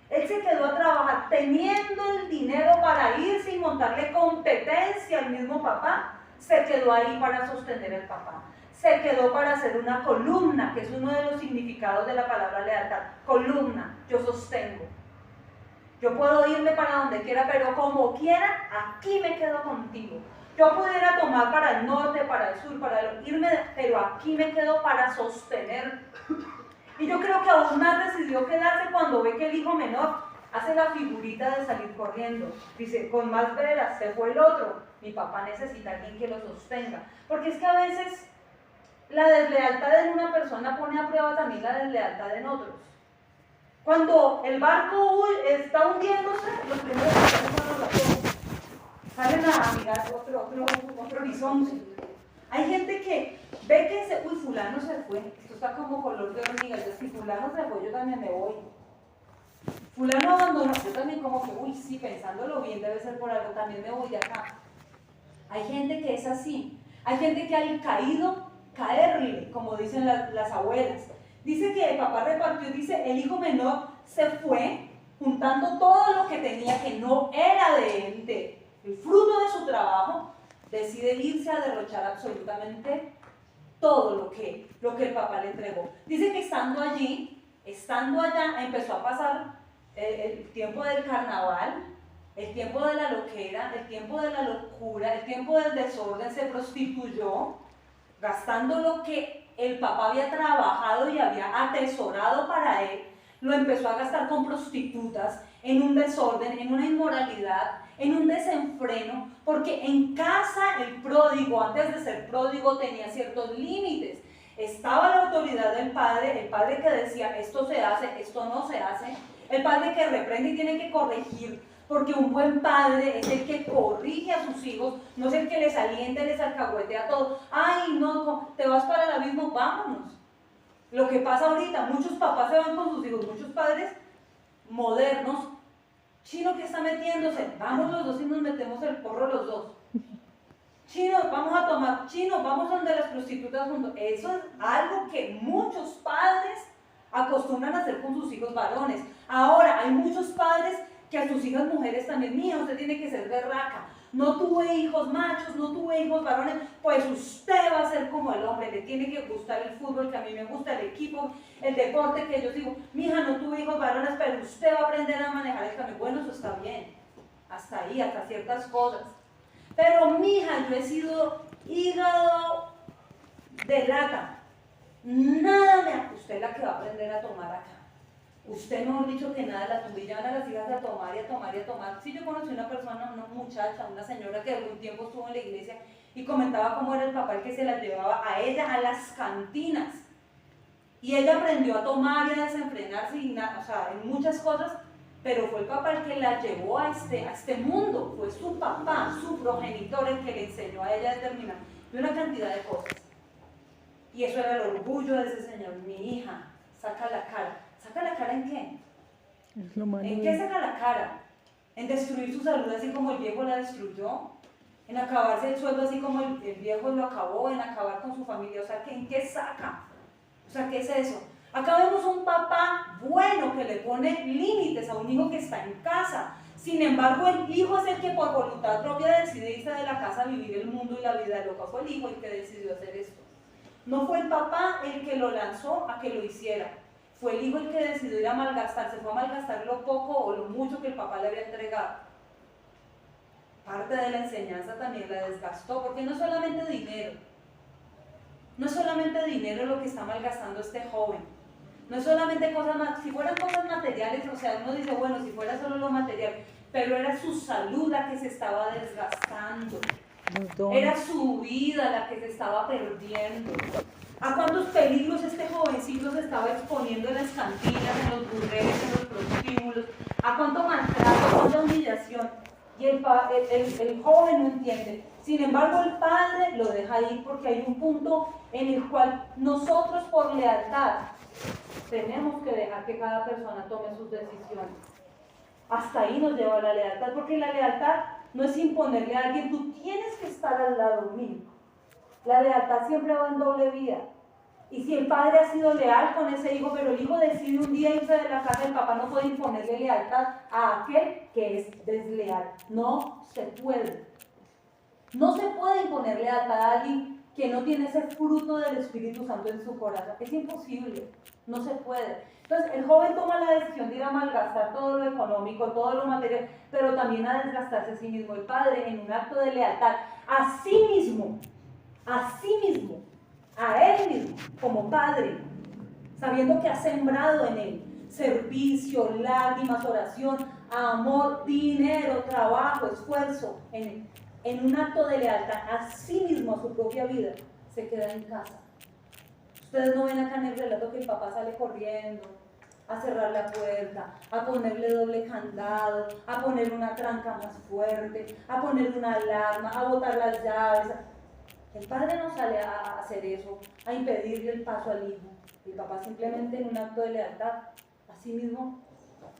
Él se quedó a trabajar teniendo el dinero para irse y montarle competencia al mismo papá. Se quedó ahí para sostener al papá. Se quedó para hacer una columna, que es uno de los significados de la palabra lealtad. Columna, yo sostengo. Yo puedo irme para donde quiera, pero como quiera, aquí me quedo contigo. Yo pudiera tomar para el norte, para el sur, pero aquí me quedo para sostener. Y yo creo que aún más decidió quedarse cuando ve que el hijo menor hace la figurita de salir corriendo. Dice, con más veras, se fue el otro. Mi papá necesita a alguien que lo sostenga. Porque es que a veces la deslealtad en una persona pone a prueba también la deslealtad en otros. Cuando el barco está hundiéndose, los primeros que salen son los ratones. Salen a mirar otro horizonte. Hay gente que ve que fulano se fue. Esto está como color de hormiga. Si fulano se fue, yo también me voy. Fulano abandonó, yo también como que, sí, pensándolo bien, debe ser por algo, también me voy de acá. Hay gente que es así. Hay gente que al caído, caerle, como dicen las abuelas. Dice que el papá repartió, dice, el hijo menor se fue juntando todo lo que tenía, que no era de él, el fruto de su trabajo, decide irse a derrochar absolutamente todo lo que el papá le entregó. Dice que estando allá, empezó a pasar el tiempo del carnaval, el tiempo de la loquera, el tiempo de la locura, el tiempo del desorden. Se prostituyó, gastando lo que el papá había trabajado y había atesorado para él. Lo empezó a gastar con prostitutas, en un desorden, en una inmoralidad, en un desenfreno, porque en casa el pródigo, antes de ser pródigo, tenía ciertos límites. Estaba la autoridad del padre, el padre que decía, esto se hace, esto no se hace, el padre que reprende y tiene que corregir, porque un buen padre es el que corrige a sus hijos, no es el que les alienta, les alcahuetea todo. Ay, no, te vas para el abismo, vámonos. Lo que pasa ahorita, muchos papás se van con sus hijos, muchos padres modernos. Chino, que está metiéndose, vamos los dos y nos metemos el porro los dos. Chino, vamos a tomar, chino, vamos donde las prostitutas juntos. Eso es algo que muchos padres acostumbran a hacer con sus hijos varones. Ahora, hay muchos padres que a sus hijas mujeres también, mía, usted tiene que ser berraca. no tuve hijos machos, no tuve hijos varones, pues usted va a ser como el hombre, le tiene que gustar el fútbol que a mí me gusta, el equipo, el deporte que yo digo, mija, no tuve hijos varones, pero usted va a aprender a manejar el camión. Bueno, eso está bien, hasta ahí, hasta ciertas cosas. Pero mija, yo he sido hígado de lata, nada usted es la que va a aprender a tomar acá. Usted no ha dicho que nada, la tubillan a las hijas a tomar y a tomar y a tomar. Sí, yo conocí una persona, una muchacha, una señora que algún tiempo estuvo en la iglesia y comentaba cómo era el papá el que se la llevaba a ella a las cantinas. Y ella aprendió a tomar y a desenfrenarse y o sea, en muchas cosas, pero fue el papá el que la llevó a este mundo. Fue su papá, su progenitor, el que le enseñó a ella a determinar de una cantidad de cosas. Y eso era el orgullo de ese señor. Mi hija, saca la cara. ¿Saca la cara en qué? ¿En qué saca la cara? ¿En destruir su salud así como el viejo la destruyó? ¿En acabarse el sueldo así como el viejo lo acabó? ¿En acabar con su familia? O sea, ¿en qué saca? O sea, ¿qué es eso? Acá vemos un papá bueno que le pone límites a un hijo que está en casa. Sin embargo, el hijo es el que por voluntad propia decide irse de la casa a vivir el mundo y la vida loca. Fue el hijo el que decidió hacer esto. No fue el papá el que lo lanzó a que lo hiciera. Fue el hijo el que decidió ir a malgastar, se fue a malgastar lo poco o lo mucho que el papá le había entregado. Parte de la enseñanza también la desgastó, porque no es solamente dinero. No es solamente dinero lo que está malgastando este joven. No es solamente cosas más, si fueran cosas materiales, o sea, uno dice, bueno, si fuera solo lo material, pero era su salud la que se estaba desgastando. Era su vida la que se estaba perdiendo. ¿A cuántos peligros este jovencito se estaba exponiendo en las cantinas, en los burdeles, en los prostíbulos? ¿A cuánto maltrato, a cuánta humillación? Y el joven no entiende. Sin embargo, el padre lo deja ir porque hay un punto en el cual nosotros por lealtad tenemos que dejar que cada persona tome sus decisiones. Hasta ahí nos lleva la lealtad, porque la lealtad no es imponerle a alguien, tú tienes que estar al lado mío. La lealtad siempre va en doble vía. Y si el padre ha sido leal con ese hijo, pero el hijo decide un día irse de la casa, el papá no puede imponerle lealtad a aquel que es desleal. No se puede. No se puede imponer lealtad a alguien que no tiene ese fruto del Espíritu Santo en su corazón. Es imposible. No se puede. Entonces el joven toma la decisión de ir a malgastar todo lo económico, todo lo material, pero también a desgastarse a sí mismo. El padre, en un acto de lealtad a sí mismo, a él mismo, como padre, sabiendo que ha sembrado en él servicio, lágrimas, oración, amor, dinero, trabajo, esfuerzo, en un acto de lealtad a sí mismo, a su propia vida, se queda en casa. Ustedes no ven acá en el relato que el papá sale corriendo a cerrar la puerta, a ponerle doble candado, a poner una tranca más fuerte, a poner una alarma, a botar las llaves. El padre no sale a hacer eso, a impedirle el paso al hijo. El papá simplemente en un acto de lealtad a sí mismo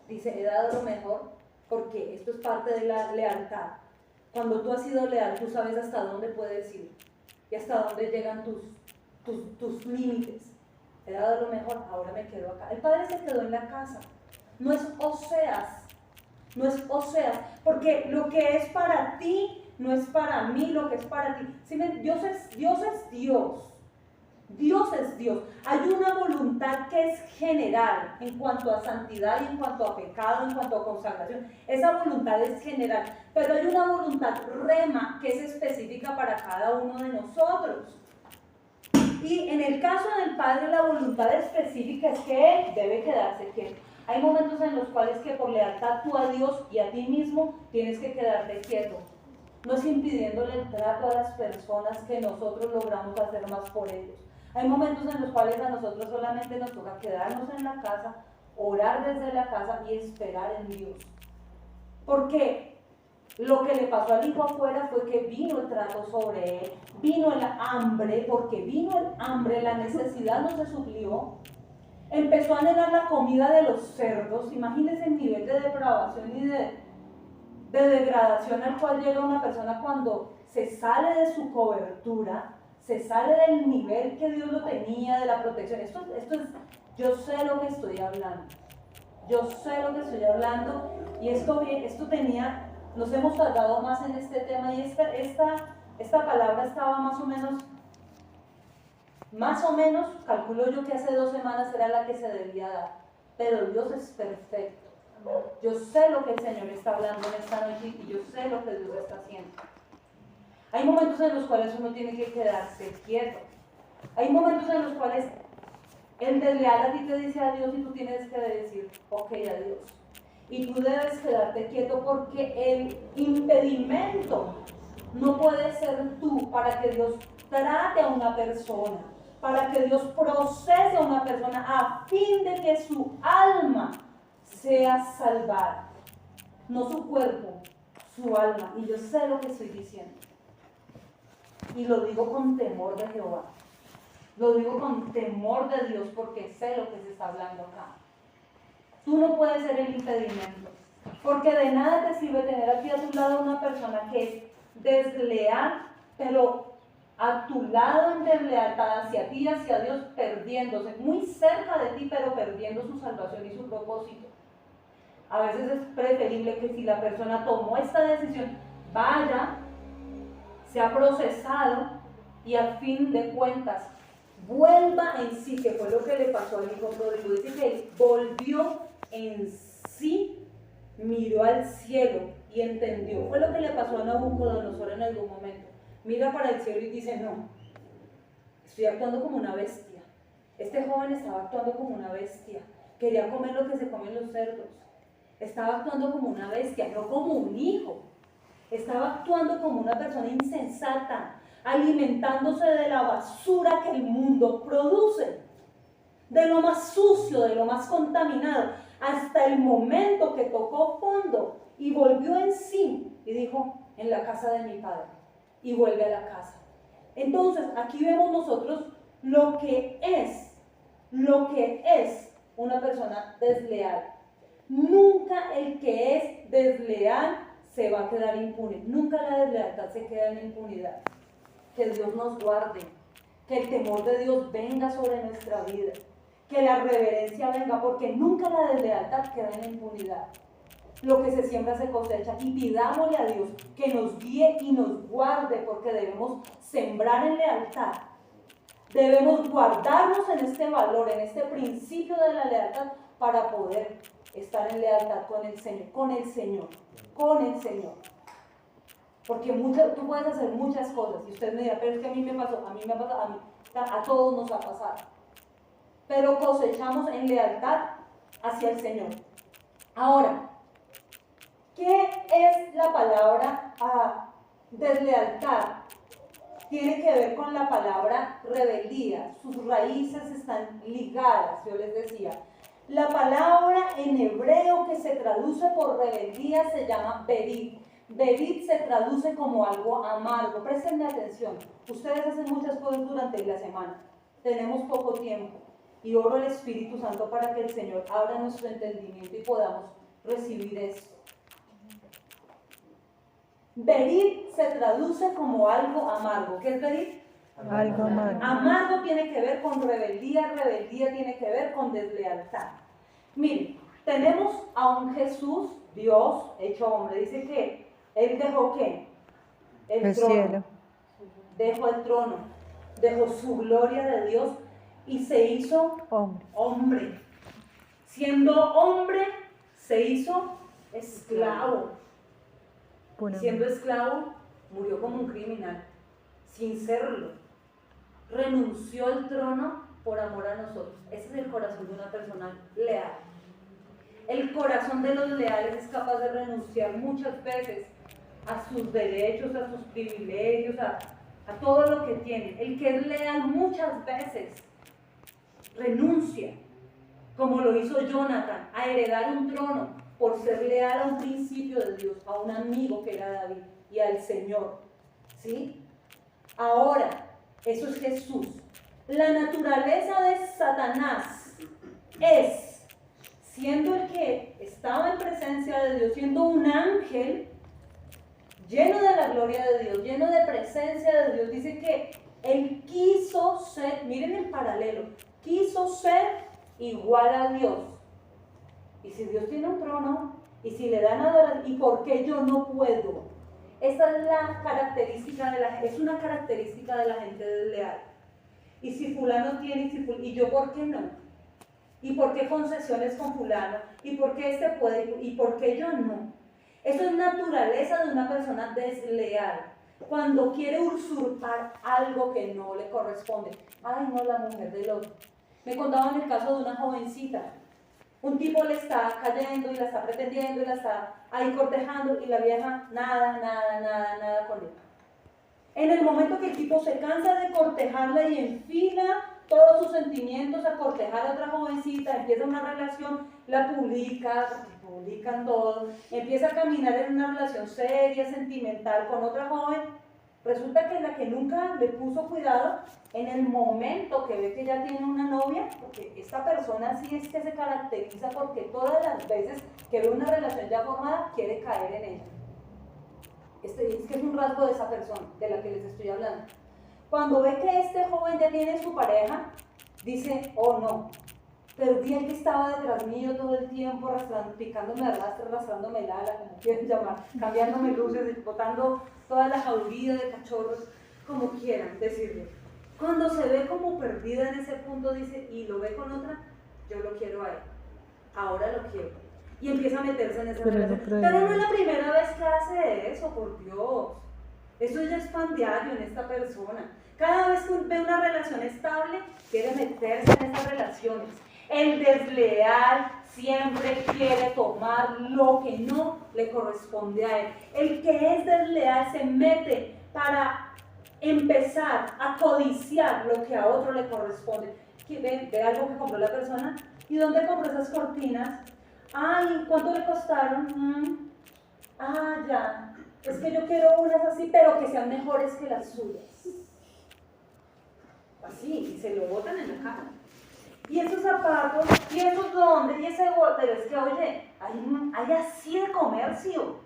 dice, he dado lo mejor, porque esto es parte de la lealtad. Cuando tú has sido leal, tú sabes hasta dónde puedes ir y hasta dónde llegan tus límites. He dado lo mejor, ahora me quedo acá. El padre se quedó en la casa. No es Oseas, porque lo que es para ti no es para mí, lo que es para ti. ¿Sí? Dios es Dios. Dios es Dios. Hay una voluntad que es general en cuanto a santidad y en cuanto a pecado, en cuanto a consagración. Esa voluntad es general, pero hay una voluntad rema que es específica para cada uno de nosotros. Y en el caso del Padre, la voluntad específica es que Él debe quedarse quieto. Hay momentos en los cuales que por lealtad tú a Dios y a ti mismo tienes que quedarte quieto. No es impidiéndole el trato a las personas que nosotros logramos hacer más por ellos. Hay momentos en los cuales a nosotros solamente nos toca quedarnos en la casa, orar desde la casa y esperar en Dios. Porque lo que le pasó al hijo afuera fue que vino el trato sobre él, vino el hambre, porque vino el hambre, la necesidad no se suplió. Empezó a anhelar la comida de los cerdos. Imagínense el nivel de depravación y de degradación al cual llega una persona cuando se sale de su cobertura, se sale del nivel que Dios lo tenía, de la protección. Esto es, yo sé lo que estoy hablando. Yo sé lo que estoy hablando y esto tenía nos hemos tardado más en este tema y esta palabra estaba más o menos, calculo yo que hace 2 semanas era la que se debía dar, pero Dios es perfecto. Yo sé lo que el Señor está hablando en esta noche y yo sé lo que Dios está haciendo. Hay momentos en los cuales uno tiene que quedarse quieto. Hay momentos en los cuales el desleal a ti te dice adiós y tú tienes que decir, ok, adiós. Y tú debes quedarte quieto porque el impedimento no puede ser tú para que Dios trate a una persona, para que Dios procese a una persona a fin de que su alma sea salvada. No su cuerpo, su alma. Y yo sé lo que estoy diciendo. Y lo digo con temor de Jehová. Lo digo con temor de Dios porque sé lo que se está hablando acá. Tú no puedes ser el impedimento. Porque de nada te sirve tener aquí a tu lado una persona que es desleal, pero a tu lado en deslealtad hacia ti y hacia Dios, perdiéndose, muy cerca de ti, pero perdiendo su salvación y su propósito. A veces es preferible que si la persona tomó esta decisión, vaya, sea procesado y a fin de cuentas vuelva en sí, que fue lo que le pasó al hijo pródigo. Dice que él volvió en sí, miró al cielo y entendió. Fue lo que le pasó a Nabucodonosor en algún momento. Mira para el cielo y dice, no, estoy actuando como una bestia. Este joven estaba actuando como una bestia. Quería comer lo que se comen los cerdos. Estaba actuando como una bestia, no como un hijo. Estaba actuando como una persona insensata, alimentándose de la basura que el mundo produce, de lo más sucio, de lo más contaminado, hasta el momento que tocó fondo y volvió en sí y dijo, en la casa de mi padre, y vuelve a la casa. Entonces, aquí vemos nosotros lo que es una persona desleal. Nunca el que es desleal se va a quedar impune. Nunca la deslealtad se queda en impunidad. Que Dios nos guarde, que el temor de Dios venga sobre nuestra vida, que la reverencia venga, porque nunca la deslealtad queda en impunidad. Lo que se siembra se cosecha, y pidámosle a Dios que nos guíe y nos guarde, porque debemos sembrar en lealtad. Debemos guardarnos en este valor, en este principio de la lealtad, para poder estar en lealtad con el Señor. Porque tú puedes hacer muchas cosas, y usted me dirá, pero es que a mí me pasó, a todos nos ha pasado. Pero cosechamos en lealtad hacia el Señor. Ahora, ¿qué es la palabra deslealtad? Tiene que ver con la palabra rebeldía. Sus raíces están ligadas, yo les decía. La palabra en hebreo que se traduce por rebeldía se llama berit. Berit se traduce como algo amargo. Préstenme atención. Ustedes hacen muchas cosas durante la semana. Tenemos poco tiempo. Y oro al Espíritu Santo para que el Señor abra nuestro entendimiento y podamos recibir esto. Berit se traduce como algo amargo. ¿Qué es berit? Algo amargo. Amargo tiene que ver con rebeldía, rebeldía tiene que ver con deslealtad. Miren, tenemos a un Jesús, Dios, hecho hombre. Dice que Él dejó ¿qué? El trono. Cielo. Dejó el trono, dejó su gloria de Dios y se hizo hombre. Siendo hombre, se hizo esclavo. Siendo esclavo, murió como un criminal, sin serlo. Renunció al trono por amor a nosotros. Ese es el corazón de una persona leal. El corazón de los leales es capaz de renunciar muchas veces a sus derechos, a sus privilegios, a todo lo que tiene. El que es leal muchas veces renuncia, como lo hizo Jonathan, a heredar un trono por ser leal a un principio de Dios, a un amigo que era David y al Señor. ¿Sí? Ahora, eso es Jesús. La naturaleza de Satanás es, siendo el que estaba en presencia de Dios, siendo un ángel lleno de la gloria de Dios, lleno de presencia de Dios, dice que él quiso ser, miren el paralelo, quiso ser igual a Dios. Y si Dios tiene un trono Y si le dan adoración, ¿y por qué yo no puedo? Esta es la característica de es una característica de la gente desleal. Y si fulano tiene, y yo por qué no. ¿Y por qué concesiones con fulano? ¿Y por qué este puede? ¿Y por qué yo no? Eso es naturaleza de una persona desleal. Cuando quiere usurpar algo que no le corresponde. Ay, no, la mujer del otro. Me contaban el caso de una jovencita. Un tipo le está cayendo y la está pretendiendo y la está ahí cortejando y la vieja nada con él. En el momento que el tipo se cansa de cortejarla y enfila todos sus sentimientos a cortejar a otra jovencita, empieza una relación, la publican todo, empieza a caminar en una relación seria, sentimental con otra joven, resulta que la que nunca le puso cuidado, en el momento que ve que ya tiene una novia, porque esta persona sí es que se caracteriza porque todas las veces que ve una relación ya formada, quiere caer en ella. Es que es un rasgo de esa persona, de la que les estoy hablando. Cuando ve que este joven ya tiene su pareja, dice, oh no, perdí el que estaba detrás mío todo el tiempo, picándome el rastro, arrastrándome el ala, como quieran llamar, cambiándome luces, botando toda la jauría de cachorros, como quieran decirlo. Cuando se ve como perdida en ese punto, dice, y lo ve con otra, yo lo quiero a él, ahora lo quiero. Y empieza a meterse en esa relación. Pero no es la primera vez que hace eso, por Dios. Eso ya es pan diario en esta persona. Cada vez que ve una relación estable, quiere meterse en esas relaciones. El desleal siempre quiere tomar lo que no le corresponde a él. El que es desleal se mete para empezar a codiciar lo que a otro le corresponde. Ve algo que compró la persona. ¿Y dónde compró esas cortinas? Ay, ¿cuánto le costaron? Ya. Es que yo quiero unas así, pero que sean mejores que las suyas. Así, y se lo botan en la cara. Y esos zapatos, y esos dónde, y ese pero es que, oye, hay así de comercio.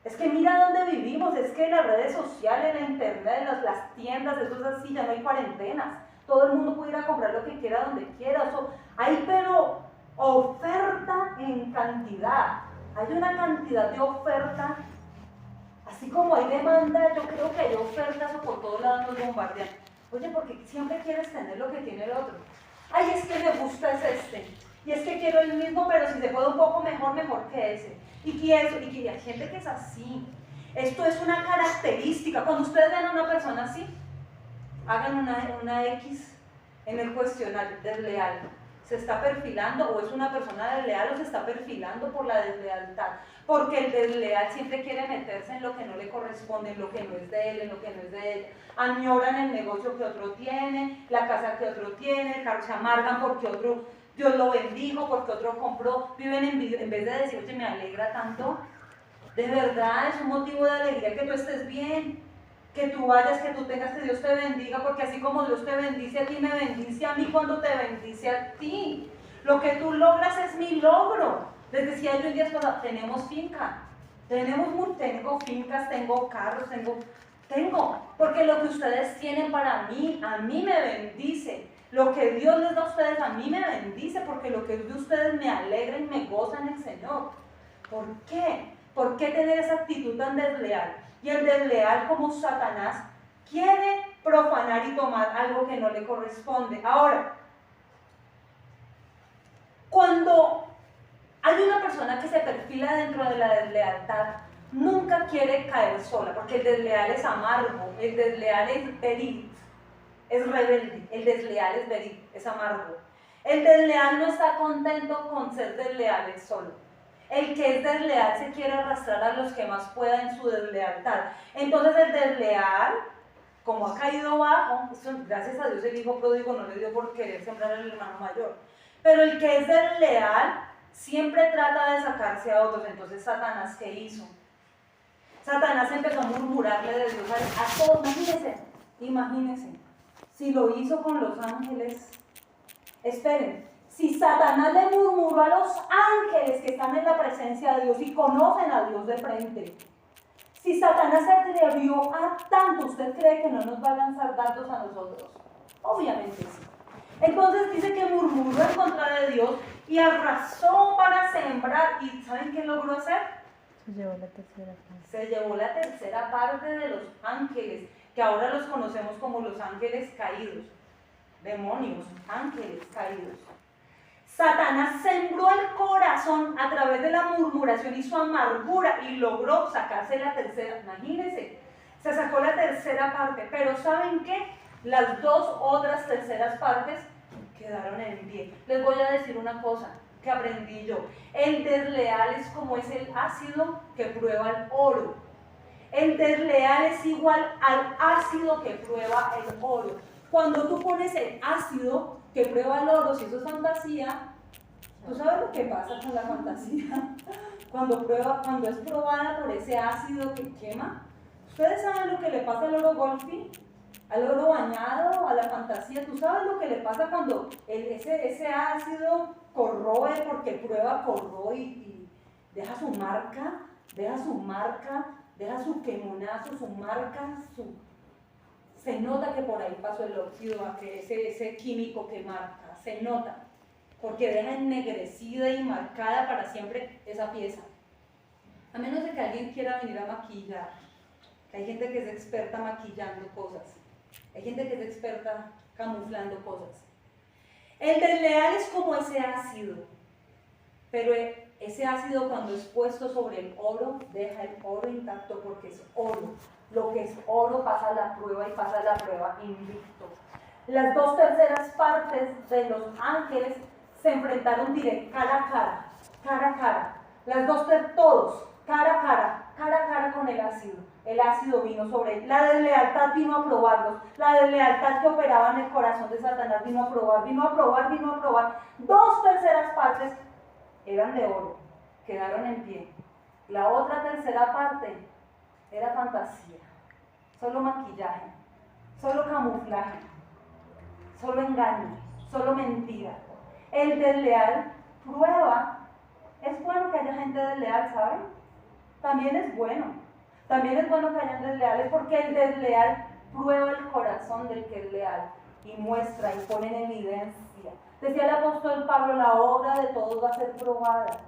Es que mira dónde vivimos, es que en las redes sociales, en la internet, en las tiendas, eso es así, ya no hay cuarentenas. Todo el mundo puede ir a comprar lo que quiera, donde quiera. Hay pero oferta en cantidad. Hay una cantidad de oferta. Así como hay demanda, yo creo que hay ofertas o por todos lados nos bombardean. Oye, porque siempre quieres tener lo que tiene el otro. Ay, es que me gusta es este. Y es que quiero el mismo, pero si se puede un poco mejor, mejor que ese. Y hay gente que es así. Esto es una característica. Cuando ustedes ven a una persona así, hagan una X en el cuestionario, desleal. ¿Se está perfilando o es una persona desleal o se está perfilando por la deslealtad? Porque el desleal siempre quiere meterse en lo que no le corresponde, en lo que no es de él, en lo que no es de él. Añoran el negocio que otro tiene, la casa que otro tiene, se amargan porque otro, Dios lo bendijo, porque otro compró. Viven en vez de decir, oye, me alegra tanto. De verdad, es un motivo de alegría que tú estés bien, que tú vayas, que tú tengas, que Dios te bendiga, porque así como Dios te bendice a ti, me bendice a mí cuando te bendice a ti. Lo que tú logras es mi logro. Les decía yo el día pasado, tenemos finca, tengo fincas, tengo carros, tengo, porque lo que ustedes tienen para mí, a mí me bendice. Lo que Dios les da a ustedes, a mí me bendice, porque lo que es de ustedes me alegra y me goza en el Señor. ¿Por qué? ¿Por qué tener esa actitud tan desleal? Y el desleal, como Satanás, quiere profanar y tomar algo que no le corresponde. Ahora, cuando hay una persona que se perfila dentro de la deslealtad, nunca quiere caer sola, porque el desleal es amargo, el desleal es berit, es rebelde, el desleal es berit, es amargo. El desleal no está contento con ser desleal solo. El que es desleal se quiere arrastrar a los que más pueda en su deslealtad. Entonces el desleal, como ha caído bajo, gracias a Dios el hijo pródigo no le dio por querer sembrar al hermano mayor. Pero el que es desleal siempre trata de sacarse a otros. Entonces Satanás, ¿qué hizo? Satanás empezó a murmurarle de Dios a todos. Imagínense, si lo hizo con los ángeles. Esperen. Si Satanás le murmuró a los ángeles que están en la presencia de Dios y conocen a Dios de frente, si Satanás se atrevió a tanto, ¿usted cree que no nos va a lanzar dardos a nosotros? Obviamente sí. Entonces dice que murmuró en contra de Dios y arrasó para sembrar. ¿Y saben qué logró hacer? Se llevó la tercera parte. Se llevó la tercera parte de los ángeles, que ahora los conocemos como los ángeles caídos. Demonios, ángeles caídos. Satanás sembró el corazón a través de la murmuración y su amargura y logró sacarse la tercera. Imagínense, se sacó la tercera parte, pero ¿saben qué? Las dos otras terceras partes quedaron en pie. Les voy a decir una cosa que aprendí yo. El desleal es como es el ácido que prueba el oro. El desleal es igual al ácido que prueba el oro. Cuando tú pones el ácido que prueba el oro, si eso es fantasía, ¿tú sabes lo que pasa con la fantasía? Cuando es probada por ese ácido que quema. ¿Ustedes saben lo que le pasa al oro golfi? Al oro bañado, a la fantasía. ¿Tú sabes lo que le pasa cuando ese ácido corroe, porque prueba corroe y deja su marca, deja su quemonazo, su marca, se nota que por ahí pasó el óxido, que ese químico que marca, se nota, porque deja ennegrecida y marcada para siempre esa pieza. A menos de que alguien quiera venir a maquillar, que hay gente que es experta maquillando cosas, hay gente que es experta camuflando cosas. El desleal es como ese ácido, pero ese ácido cuando es puesto sobre el oro, deja el oro intacto porque es oro. Lo que es oro pasa la prueba y pasa la prueba invicto. Las dos terceras partes de los ángeles se enfrentaron cara a cara. Las dos, todos, cara a cara con el ácido. El ácido vino sobre él. La deslealtad vino a probarlos. La deslealtad que operaba en el corazón de Satanás vino a probar. Dos terceras partes eran de oro, quedaron en pie. La otra tercera parte era fantasía, solo maquillaje, solo camuflaje, solo engaño, solo mentira. El desleal prueba. Es bueno que haya gente desleal, ¿saben? También es bueno que hayan desleales, porque el desleal prueba el corazón del que es leal y muestra y pone en evidencia. Decía el apóstol Pablo, la obra de todos va a ser probada.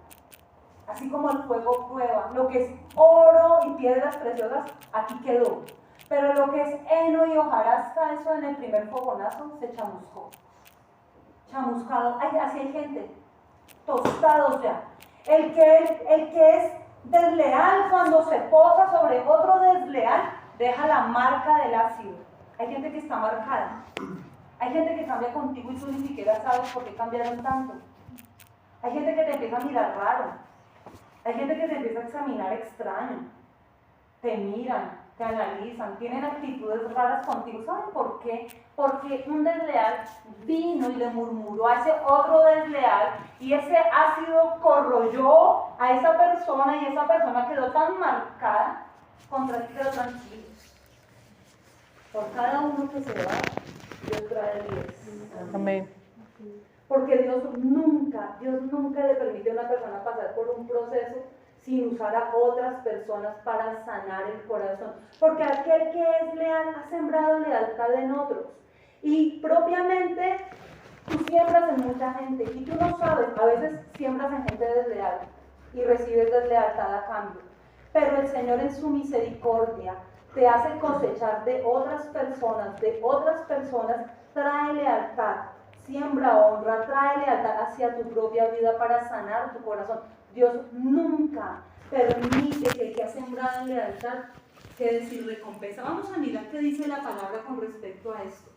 Así como el fuego prueba, lo que es oro y piedras preciosas, aquí quedó. Pero lo que es heno y hojarasca, eso en el primer fogonazo se chamuscó. Chamuscado, así hay gente, tostados ya. El que es desleal, cuando se posa sobre otro desleal, deja la marca del ácido. Hay gente que está marcada. Hay gente que cambia contigo y tú ni siquiera sabes por qué cambiaron tanto. Hay gente que te empieza a mirar raro. Hay gente que te empieza a examinar extraño. Te miran, te analizan, tienen actitudes raras contigo. ¿Saben por qué? Porque un desleal vino y le murmuró a ese otro desleal y ese ácido corroyó a esa persona y esa persona quedó tan marcada, contra ti quedó tranquilo. Por cada uno que se va, Dios trae 10. Amén. Porque Dios nunca le permite a una persona pasar por un proceso sin usar a otras personas para sanar el corazón. Porque aquel que es leal ha sembrado lealtad en otros. Y propiamente tú siembras en mucha gente y tú no sabes, a veces siembras en gente desleal y recibes deslealtad a cambio. Pero el Señor en su misericordia te hace cosechar de otras personas, trae lealtad, siembra honra, trae lealtad hacia tu propia vida para sanar tu corazón. Dios nunca permite que el que ha sembrado en lealtad quede sin recompensa. Vamos a mirar qué dice la palabra con respecto a esto.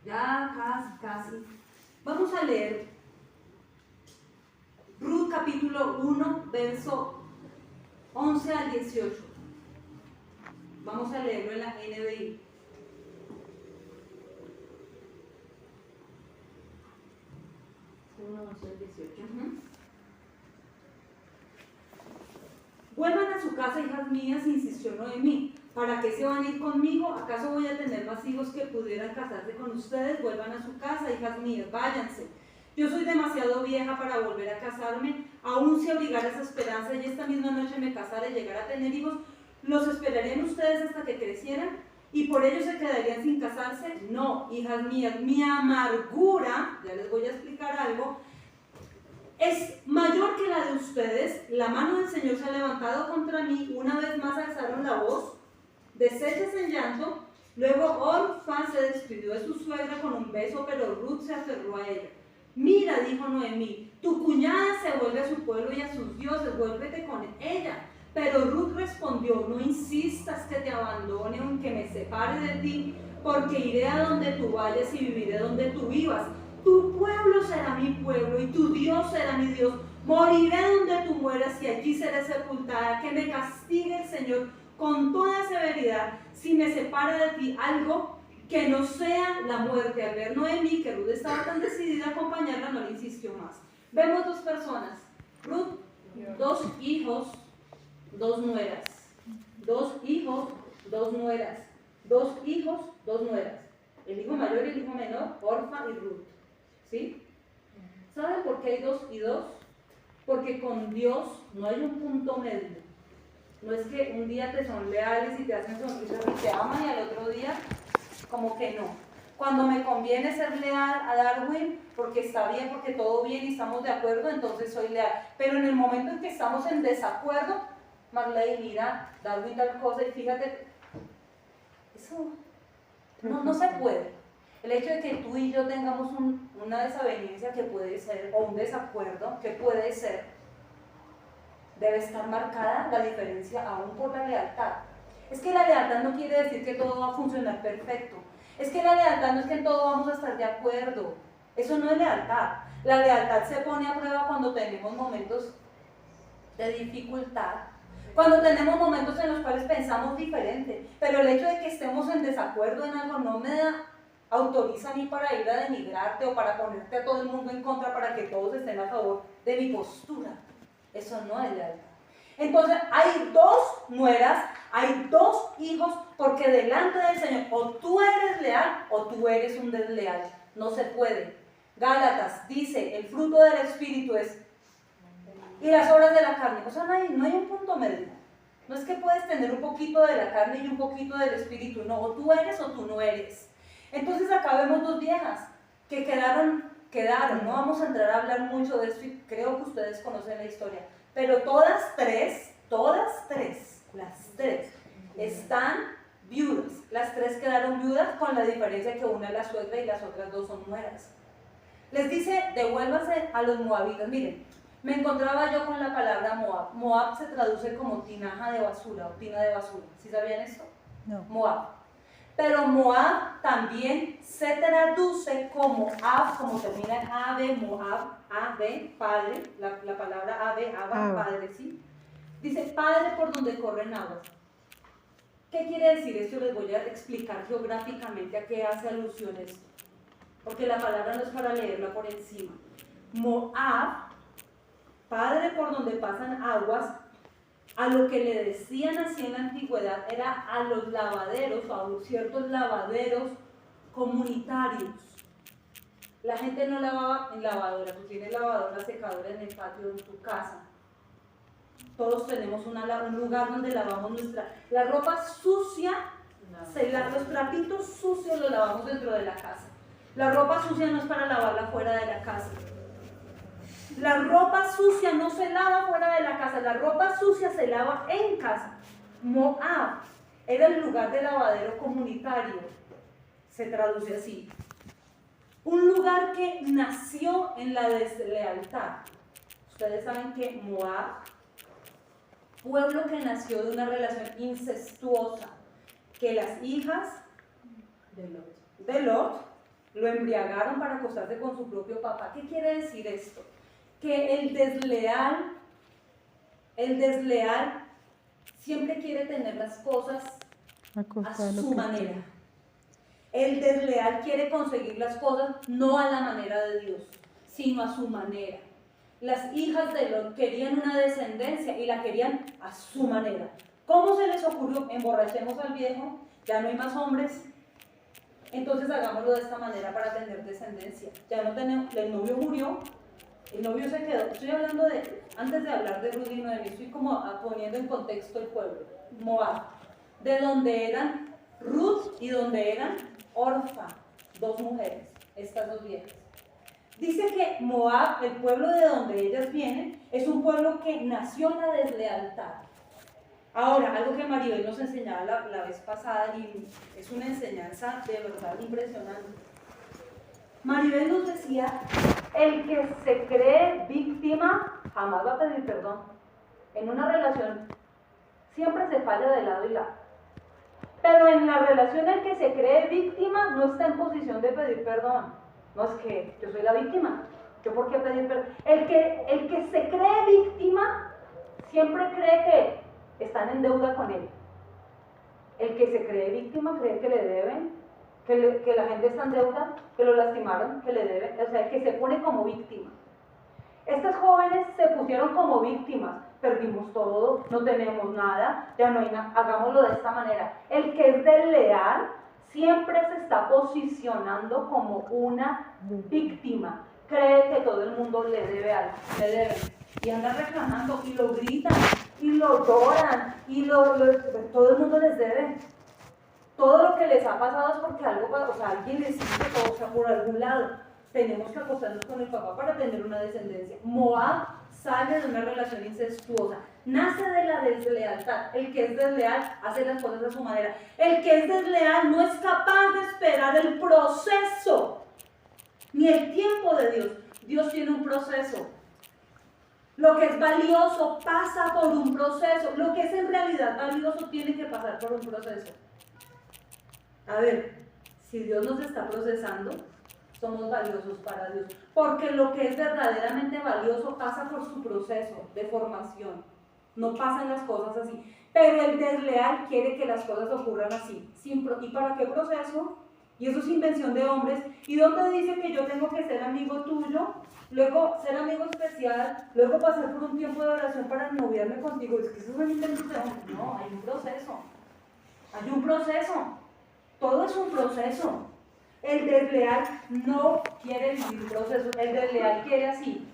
Ya casi. Vamos a leer Ruth capítulo 1, verso 11 al 18. Vamos a leerlo en la NBI. Vuelvan a su casa, hijas mías, insistió Noemí. ¿Para qué se van a ir conmigo? ¿Acaso voy a tener más hijos que pudieran casarse con ustedes? Vuelvan a su casa, hijas mías, váyanse. Yo soy demasiado vieja para volver a casarme. Aún si abrigara esa esperanza y esta misma noche me casara y llegara a tener hijos, ¿los esperarían ustedes hasta que crecieran? y por ello se quedarían sin casarse. No, hijas mías, mi amargura, ya les voy a explicar algo, es mayor que la de ustedes. La mano del Señor se ha levantado contra mí, una vez más alzaron la voz, deshechas en llanto. Luego Orfa se despidió de su suegra con un beso, pero Ruth se aferró a ella. Mira, dijo Noemí, tu cuñada se vuelve a su pueblo y a sus dioses, vuélvete con ella. Pero Ruth respondió, no insistas que te abandone o en que me separe de ti, porque iré a donde tú vayas y viviré donde tú vivas. Tu pueblo será mi pueblo y tu Dios será mi Dios. Moriré donde tú mueras y allí seré sepultada. Que me castigue el Señor con toda severidad si me separa de ti algo que no sea la muerte. Al ver Noemí que Ruth estaba tan decidida a acompañarla, no le insistió más. Vemos dos personas, Ruth, dos hijos, dos nueras, dos hijos, dos nueras, dos hijos, dos nueras, el hijo mayor y el hijo menor, Orfa y Ruth, ¿sí? ¿Saben por qué hay dos y dos? Porque con Dios no hay un punto medio. No es que un día te son leales y te hacen sonrisas y te aman y al otro día como que no. Cuando me conviene ser leal a Darwin porque está bien, porque todo bien y estamos de acuerdo, entonces soy leal. Pero en el momento en que estamos en desacuerdo, Marley, mira, Darwin tal cosa y fíjate, eso no se puede. El hecho de que tú y yo tengamos una desaveniencia que puede ser, o un desacuerdo que puede ser, debe estar marcada la diferencia aún por la lealtad. Es que la lealtad no quiere decir que todo va a funcionar perfecto. Es que la lealtad no es que en todo vamos a estar de acuerdo. Eso no es lealtad. La lealtad se pone a prueba cuando tenemos momentos de dificultad, cuando tenemos momentos en los cuales pensamos diferente. Pero el hecho de que estemos en desacuerdo en algo no me autoriza ni para ir a denigrarte o para ponerte a todo el mundo en contra para que todos estén a favor de mi postura. Eso no es lealtad. Entonces hay dos nueras, hay dos hijos, porque delante del Señor o tú eres leal o tú eres un desleal. No se puede. Gálatas dice, el fruto del Espíritu es, y las obras de la carne. O sea, no hay un punto medio. No es que puedes tener un poquito de la carne y un poquito del Espíritu. No, o tú eres o tú no eres. Entonces acá vemos dos viejas que quedaron. No vamos a entrar a hablar mucho de esto y creo que ustedes conocen la historia. Pero todas tres, las tres, están viudas. Las tres quedaron viudas con la diferencia que una es la suegra y las otras dos son nueras. Les dice, devuélvase a los moabitas. Miren, me encontraba yo con la palabra Moab. Moab se traduce como tinaja de basura o tina de basura. ¿Sí sabían esto? No. Moab. Pero Moab también se traduce como Ab, como termina en Ave, Moab, Ave, padre, la palabra Ave, Abba, padre, ¿sí? Dice padre por donde corren aguas. ¿Qué quiere decir esto? Les voy a explicar geográficamente a qué hace alusión esto. Porque la palabra no es para leerla por encima. Moab, padre por donde pasan aguas, a lo que le decían así en la antigüedad era a los lavaderos, o a ciertos lavaderos comunitarios. La gente no lavaba en lavadoras, tú tienes lavadora, secadora en el patio de tu casa. Todos tenemos un lugar donde lavamos la ropa sucia, los trapitos sucios los lavamos dentro de la casa. La ropa sucia no es para lavarla fuera de la casa. La ropa sucia no se lava fuera de la casa, la ropa sucia se lava en casa. Moab era el lugar de lavadero comunitario, se traduce así. Un lugar que nació en la deslealtad. Ustedes saben que Moab, pueblo que nació de una relación incestuosa, que las hijas de Lot lo embriagaron para acostarse con su propio papá. ¿Qué quiere decir esto? Que el desleal siempre quiere tener las cosas a su manera. El desleal quiere conseguir las cosas no a la manera de Dios, sino a su manera. Las hijas de Lot querían una descendencia y la querían a su manera. ¿Cómo se les ocurrió? Emborrachemos al viejo, ya no hay más hombres, entonces hagámoslo de esta manera para tener descendencia. Ya no tenemos, el novio murió, el novio se quedó. Estoy hablando antes de hablar de Ruth y Noemí, estoy como poniendo en contexto el pueblo, Moab, de donde eran Ruth y donde eran Orfa, 2 mujeres, estas 2 viejas. Dice que Moab, el pueblo de donde ellas vienen, es un pueblo que nació en la deslealtad. Ahora, algo que Maribel nos enseñaba la vez pasada y es una enseñanza de verdad impresionante. Maribel nos decía, el que se cree víctima jamás va a pedir perdón. En una relación siempre se falla de lado y lado. Pero en la relación el que se cree víctima no está en posición de pedir perdón. No es que yo soy la víctima, ¿yo por qué pedir perdón? El que se cree víctima siempre cree que están en deuda con él. El que se cree víctima cree que le deben, que la gente está en deuda, que lo lastimaron, que le deben, o sea, el que se pone como víctima. Estas jóvenes se pusieron como víctimas, perdimos todo, no tenemos nada, ya no hay nada, hagámoslo de esta manera. El que es desleal siempre se está posicionando como una víctima, cree que todo el mundo le debe algo, le deben, y anda reclamando y lo gritan y lo lloran y todo el mundo les debe. Todo lo que les ha pasado es porque algo, o sea, alguien les hizo, o sea, por algún lado. Tenemos que acostarnos con el papá para tener una descendencia. Moab sale de una relación incestuosa, nace de la deslealtad. El que es desleal hace las cosas a su manera. El que es desleal no es capaz de esperar el proceso, ni el tiempo de Dios. Dios tiene un proceso. Lo que es valioso pasa por un proceso. Lo que es en realidad valioso tiene que pasar por un proceso. A ver, si Dios nos está procesando, somos valiosos para Dios. Porque lo que es verdaderamente valioso pasa por su proceso de formación. No pasan las cosas así. Pero el desleal quiere que las cosas ocurran así. ¿Y para qué proceso? Y eso es invención de hombres. ¿Y dónde dice que yo tengo que ser amigo tuyo? Luego ser amigo especial, luego pasar por un tiempo de oración para noviarme contigo. Es que eso es un invento de hombres. No, hay un proceso. Hay un proceso. Todo es un proceso. El desleal no quiere vivir procesos. El desleal quiere así.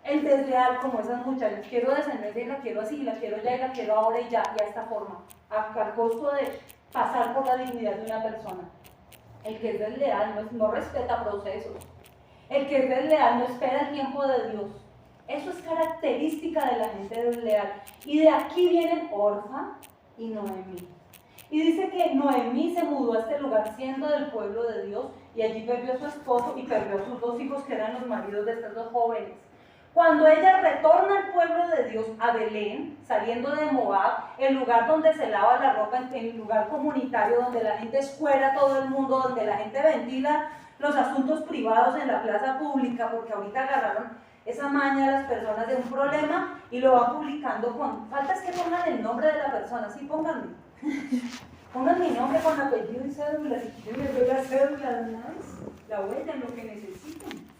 El desleal, como esas muchachas, quiero descendencia y la quiero así, la quiero ya y la quiero ahora y ya, y a esta forma, al costo de pasar por la dignidad de una persona. El que es desleal no respeta procesos. El que es desleal no espera el tiempo de Dios. Eso es característica de la gente desleal. Y de aquí vienen Orfa y Noemí. Y dice que Noemí se mudó a este lugar siendo del pueblo de Dios y allí perdió a su esposo y perdió a sus 2 hijos que eran los maridos de estas 2 jóvenes. Cuando ella retorna al pueblo de Dios, a Belén, saliendo de Moab, el lugar donde se lava la ropa, el lugar comunitario donde la gente escuera a todo el mundo, donde la gente ventila los asuntos privados en la plaza pública, porque ahorita agarraron esa maña a las personas de un problema y lo van publicando con... Falta es que pongan el nombre de la persona, sí, pónganme. Pongan mi nombre con apellido y cédula, si quieren les doy la cédula, la huella, lo que necesiten.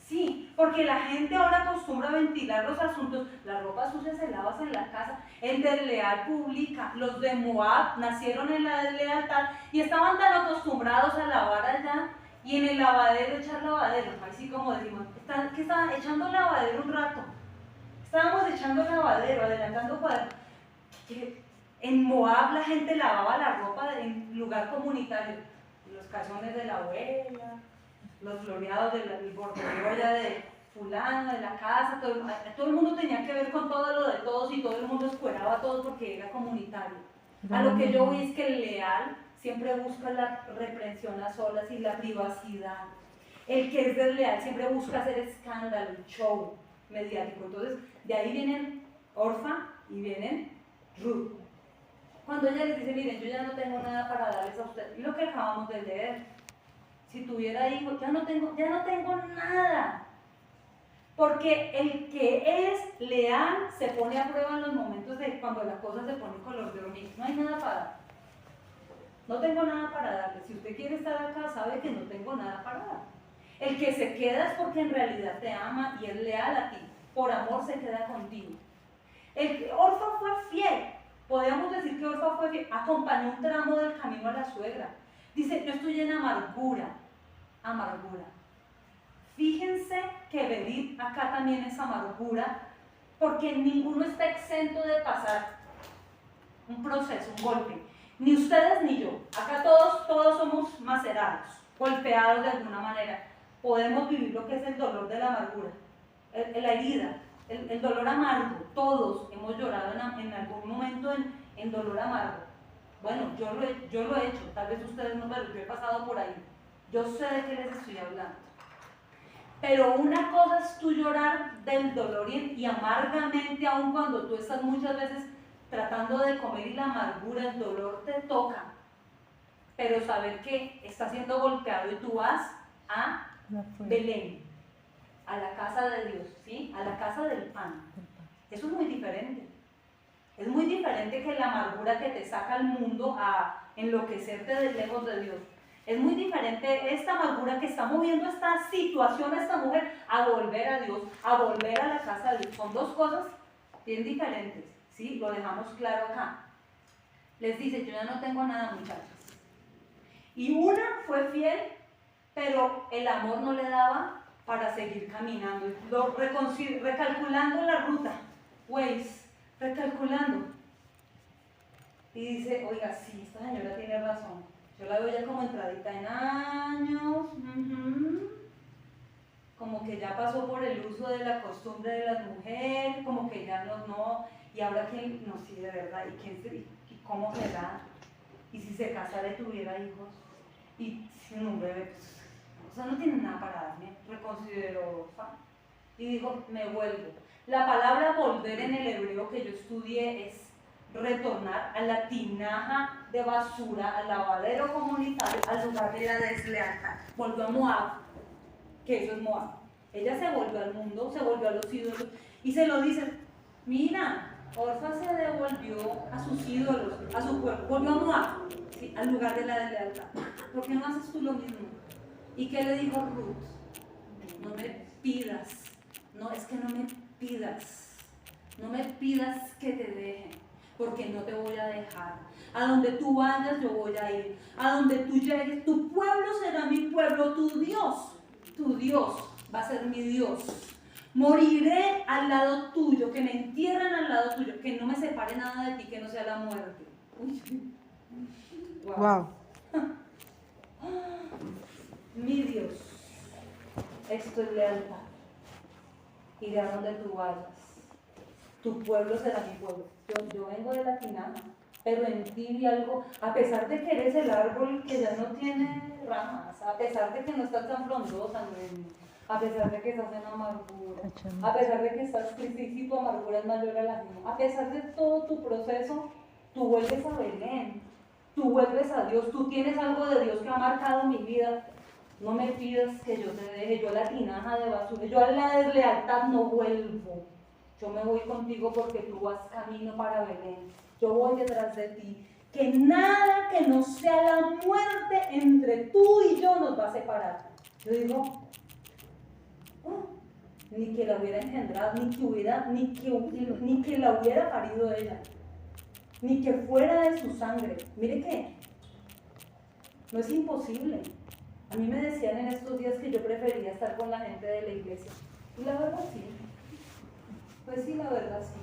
Sí, porque la gente ahora acostumbra a ventilar los asuntos, la ropa sucia se lava en la casa, el desleal publica, los de Moab nacieron en la deslealtad y estaban tan acostumbrados a lavar allá y en el lavadero echar lavadero, así como decimos, que estaban echando lavadero un rato, estábamos echando lavadero, adelantando cuadros. En Moab la gente lavaba la ropa en lugar comunitario, los calzones de la abuela, los floreados del bordero ya de fulano, de la casa, todo el mundo tenía que ver con todo lo de todos y todo el mundo escueraba a todos porque era comunitario. A lo que yo vi es que el leal siempre busca la reprensión a solas y la privacidad. El que es desleal siempre busca hacer escándalo, show mediático. Entonces, de ahí vienen Orfa y vienen Ruth. Cuando ella les dice, miren, yo ya no tengo nada para darles a ustedes, y lo que acabamos de leer, si tuviera hijos, ya no tengo nada. Porque el que es leal se pone a prueba en los momentos de cuando la cosa se pone color de hormiga. No hay nada para dar. No tengo nada para darle. Si usted quiere estar acá, sabe que no tengo nada para dar. El que se queda es porque en realidad te ama y es leal a ti. Por amor se queda contigo. Orfa fue fiel. Podríamos decir que Orfa fue fiel. Acompañó un tramo del camino a la suegra. Dice, yo estoy en amargura. Amargura. Fíjense que venir acá también es amargura, porque ninguno está exento de pasar un proceso, un golpe. Ni ustedes ni yo. Acá todos somos macerados, golpeados de alguna manera. Podemos vivir lo que es el dolor de la amargura, la herida, el dolor amargo. Todos hemos llorado en algún momento en dolor amargo. Bueno, yo lo he hecho, tal vez ustedes no, pero yo he pasado por ahí. Yo sé de qué les estoy hablando. Pero una cosa es tú llorar del dolor y amargamente, aun cuando tú estás muchas veces tratando de comer y la amargura, el dolor te toca. Pero saber que estás siendo golpeado y tú vas a Belén, a la casa de Dios, ¿sí? A la casa del pan. Eso es muy diferente. Es muy diferente que la amargura que te saca al mundo a enloquecerte de lejos de Dios. Es muy diferente esta amargura que está moviendo esta situación, esta mujer, a volver a Dios, a volver a la casa de Dios. Son dos cosas bien diferentes, ¿sí? Lo dejamos claro acá. Les dice, yo ya no tengo nada, muchachos. Y una fue fiel, pero el amor no le daba para seguir caminando. Recalculando la ruta, Waze, recalculando. Y dice, oiga, sí, esta señora tiene razón. Yo la veo ya como entradita en años, como que ya pasó por el uso de la costumbre de las mujeres, como que ya no, y ahora que, no, sí, de verdad, ¿y cómo será? Y si se casara y tuviera hijos, y sin un bebé, pues, o sea, no tiene nada para darme, reconsideró, y dijo, me vuelvo. La palabra volver en el hebreo que yo estudié es retornar a la tinaja de basura, al lavadero comunitario, al lugar de la deslealtad. Volvió a Moab, que eso es Moab. Ella se volvió al mundo, se volvió a los ídolos y se lo dice, mira, Orfa se devolvió a sus ídolos, a su pueblo, volvió a Moab, ¿sí? Al lugar de la deslealtad. ¿Por qué no haces tú lo mismo? ¿Y qué le dijo Ruth? No me pidas, no, es que no me pidas que te dejen, porque no te voy a dejar. A donde tú vayas yo voy a ir, a donde tú llegues, tu pueblo será mi pueblo, tu Dios va a ser mi Dios. Moriré al lado tuyo, que me entierren al lado tuyo, que no me separe nada de ti, que no sea la muerte. Wow. Mi Dios, esto es lealtad. Iré a donde tú vayas. Tu pueblo será mi pueblo. Yo vengo de la tinaja, pero en ti vi algo, a pesar de que eres el árbol que ya no tiene ramas, a pesar de que no estás tan frondosa, a pesar de que estás en amargura, a pesar de que estás triste y tu amargura es mayor a la mía, a pesar de todo tu proceso, tú vuelves a Belén, tú vuelves a Dios, tú tienes algo de Dios que ha marcado mi vida. No me pidas que yo te deje, yo a la tinaja de basura, yo a la deslealtad no vuelvo. Yo me voy contigo porque tú vas camino para Belén. Yo voy detrás de ti. Que nada que no sea la muerte entre tú y yo nos va a separar. Yo digo, ni que la hubiera engendrado, ni que la hubiera parido ella, ni que fuera de su sangre. Mire que no es imposible. A mí me decían en estos días que yo prefería estar con la gente de la iglesia. Y la verdad sí. Pues sí, la verdad sí.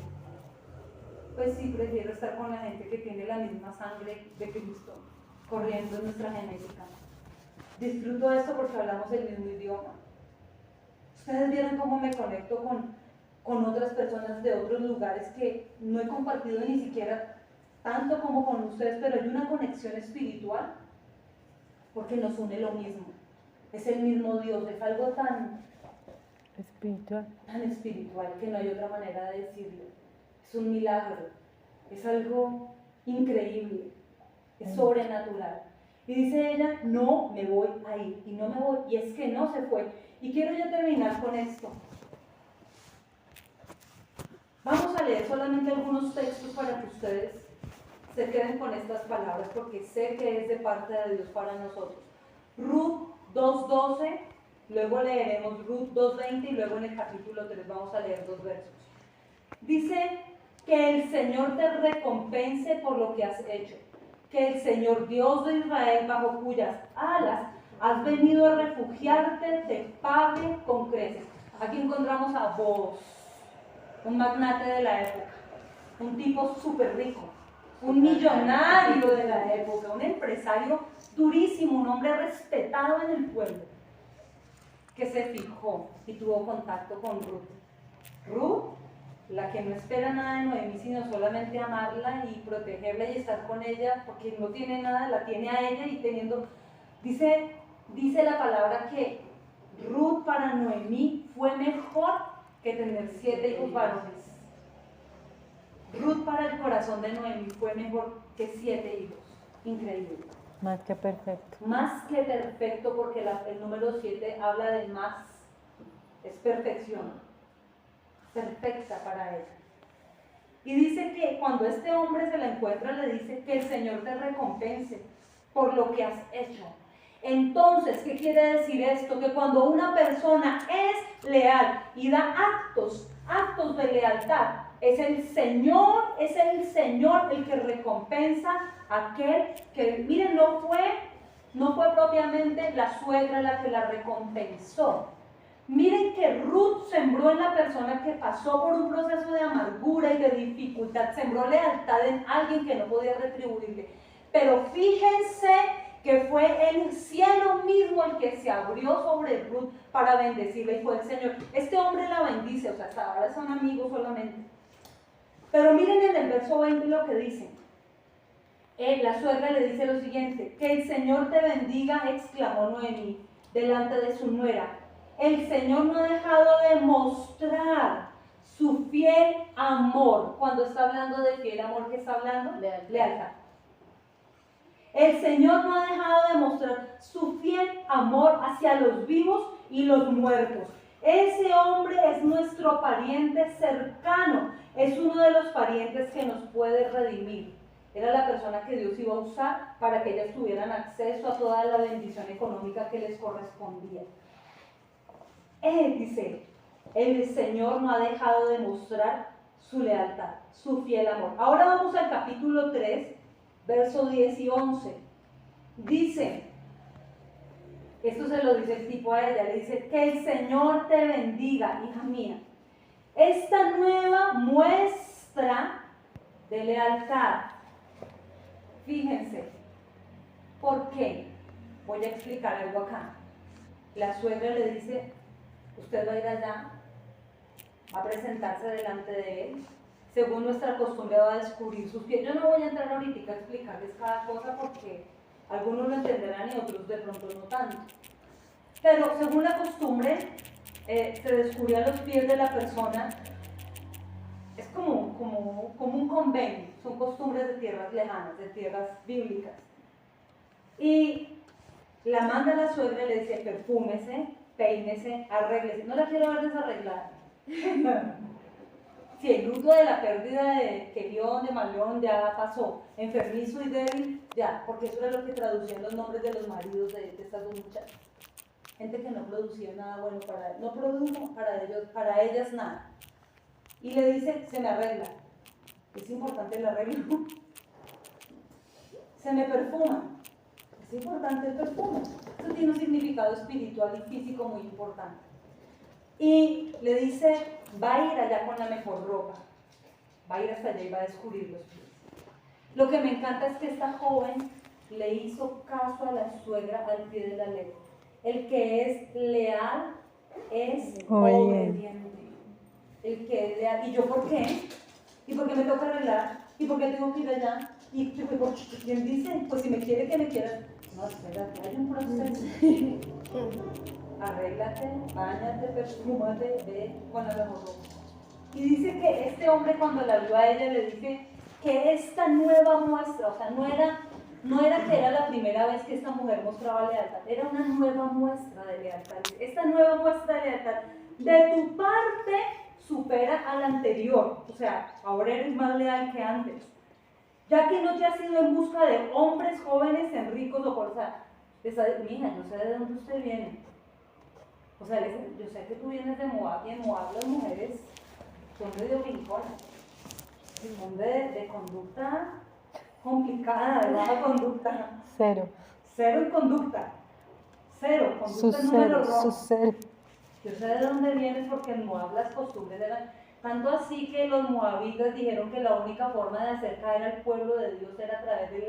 Pues sí, prefiero estar con la gente que tiene la misma sangre de Cristo corriendo en nuestra genética. Disfruto esto porque hablamos el mismo idioma. Ustedes vieron cómo me conecto con otras personas de otros lugares que no he compartido ni siquiera tanto como con ustedes, pero hay una conexión espiritual porque nos une lo mismo. Es el mismo Dios, es algo tan espiritual que no hay otra manera de decirlo. Es un milagro, es algo increíble, es sobrenatural. Y dice ella, no me voy a ir, y no me voy, y es que no se fue. Y quiero ya terminar con esto. Vamos a leer solamente algunos textos para que ustedes se queden con estas palabras, porque sé que es de parte de Dios para nosotros. Ruth 2:12, luego leeremos Ruth 2:20 y luego en el capítulo 3 vamos a leer 2 versos. Dice que el Señor te recompense por lo que has hecho, que el Señor Dios de Israel, bajo cuyas alas has venido a refugiarte, te pague con creces. Aquí encontramos a Boaz, un magnate de la época, un tipo súper rico, un millonario de la época, un empresario durísimo, un hombre respetado en el pueblo, que se fijó y tuvo contacto con Ruth. Ruth, la que no espera nada de Noemí, sino solamente amarla y protegerla y estar con ella, porque no tiene nada, la tiene a ella y teniendo, dice la palabra que Ruth para Noemí fue mejor que tener 7 hijos varones. Ruth para el corazón de Noemí fue mejor que 7 hijos. Increíble. Más que perfecto. Más que perfecto, porque el número 7 habla de más, es perfección, perfecta para ella. Y dice que cuando este hombre se la encuentra, le dice que el Señor te recompense por lo que has hecho. Entonces, ¿qué quiere decir esto? Que cuando una persona es leal y da actos de lealtad, es el Señor el que recompensa a aquel que, miren, no fue propiamente la suegra la que la recompensó. Miren que Ruth sembró en la persona que pasó por un proceso de amargura y de dificultad, sembró lealtad en alguien que no podía retribuirle. Pero fíjense que fue el cielo mismo el que se abrió sobre Ruth para bendecirla y fue el Señor. Este hombre la bendice, o sea, hasta ahora son amigos solamente. Pero miren en el verso 20 lo que dice. La suegra le dice lo siguiente: que el Señor te bendiga, exclamó Noemí delante de su nuera. El Señor no ha dejado de mostrar su fiel amor. Cuando está hablando de fiel amor, ¿qué está hablando? Lealtad. El Señor no ha dejado de mostrar su fiel amor hacia los vivos y los muertos. Ese hombre es nuestro pariente cercano, es uno de los parientes que nos puede redimir. Era la persona que Dios iba a usar para que ellas tuvieran acceso a toda la bendición económica que les correspondía. Dice, el Señor no ha dejado de mostrar su lealtad, su fiel amor. Ahora vamos al capítulo 3, verso 10 y 11. Dice, esto se lo dice el tipo a ella, le dice: que el Señor te bendiga, hija mía. Esta nueva muestra de lealtad, fíjense, ¿por qué? Voy a explicar algo acá. La suegra le dice: usted va a ir allá a presentarse delante de él. Según nuestra costumbre va a descubrir sus pies. Yo no voy a entrar ahorita a explicarles cada cosa porque algunos lo entenderán y otros de pronto no tanto. Pero según la costumbre, se descubrían los pies de la persona. Es como un convenio, son costumbres de tierras lejanas, de tierras bíblicas. Y la manda a la suegra y le dice: perfúmese, peínese, arréglese. No la quiero ver desarreglada. Si el luto de la pérdida de Querión, de Malión, ya pasó, enfermizo y débil, ya, porque eso era lo que traducían los nombres de los maridos de estas dos muchachas. Gente que no producía nada bueno para no produjo para ellas nada. Y le dice: se me arregla. Es importante el arreglo. Se me perfuma. Es importante el perfume. Esto tiene un significado espiritual y físico muy importante. Y le dice: va a ir allá con la mejor ropa. Va a ir hasta allá y va a descubrir los pies. Lo que me encanta es que esta joven le hizo caso a la suegra al pie de la letra. El que es leal es obediente. El que es leal. ¿Y yo por qué? ¿Y por qué me toca arreglar? ¿Y por qué tengo que ir allá? ¿Y quién dice? Pues si me quiere, que me quiera. No, espérate, hay un proceso. Arréglate, báñate, perfúmate, ve con la mejor ropa. Y dice que este hombre, cuando la vio a ella, le dice que esta nueva muestra, o sea, no era que era la primera vez que esta mujer mostraba lealtad, era una nueva muestra de lealtad. Esta nueva muestra de lealtad de tu parte supera a la anterior, o sea, ahora eres más leal que antes, ya que no te has ido en busca de hombres jóvenes en ricos o por mija, yo sé de dónde usted viene, o sea, yo sé que tú vienes de Moab, y en Moab las mujeres son medio brinconas, son de conducta complicada, de baja conducta. Cero en conducta. Cero, conducta número rojo. Yo sé de dónde vienes porque en Moab las costumbres eran. Tanto así que los moabitas dijeron que la única forma de hacer caer al pueblo de Dios era a través de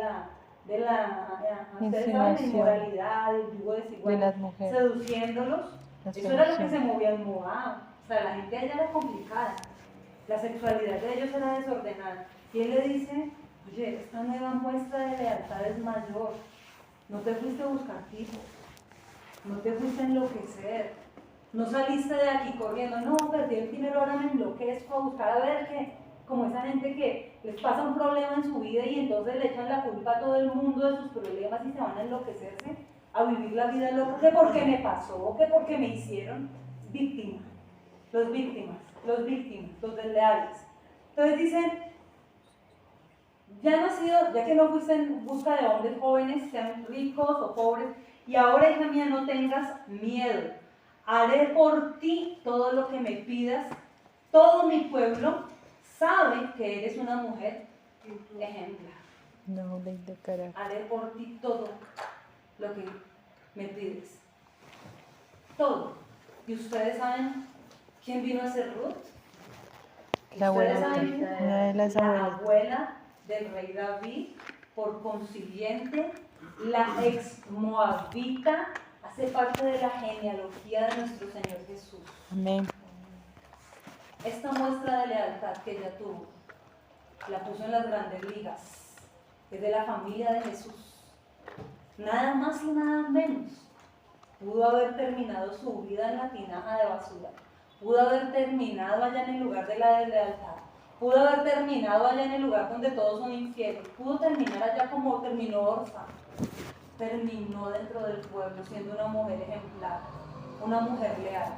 ustedes saben, la inmoralidad, el yugo de desigual, las mujeres. seduciéndolos. La Eso era lo que se seducción. movía en Moab. O sea, la gente allá era complicada. La sexualidad de ellos era desordenada. Y él le dice, oye, esta nueva muestra de lealtad es mayor. No te fuiste a buscar tipos. No te fuiste a enloquecer. No saliste de aquí corriendo. No, perdí el dinero, ahora me enloquezco a buscar a ver qué. Como esa gente que les pasa un problema en su vida y entonces le echan la culpa a todo el mundo de sus problemas y se van a enloquecerse, a vivir la vida loca, que porque me pasó, que porque me hicieron. Víctima. Los víctimas, los desleales. Entonces dicen, ya que no fuiste en busca de hombres jóvenes, sean ricos o pobres, y ahora, hija mía, no tengas miedo. Haré por ti todo lo que me pidas. Todo mi pueblo sabe que eres una mujer ejemplar. Noble y de carácter. Haré por ti todo lo que me pides. Todo. ¿Y ustedes saben quién vino a ser Ruth? La Ustedes abuelita, saben, una de las la abuelas. abuela del rey David, por consiguiente, la ex moabita hace parte de la genealogía de nuestro Señor Jesús. Amén. Esta muestra de lealtad que ella tuvo, la puso en las grandes ligas, es de la familia de Jesús. Nada más y nada menos. Pudo haber terminado su vida en la tinaja de basura. Pudo haber terminado allá en el lugar de la deslealtad. Pudo haber terminado allá en el lugar donde todos son infieles. Pudo terminar allá como terminó Orfa. Terminó dentro del pueblo siendo una mujer ejemplar, una mujer leal.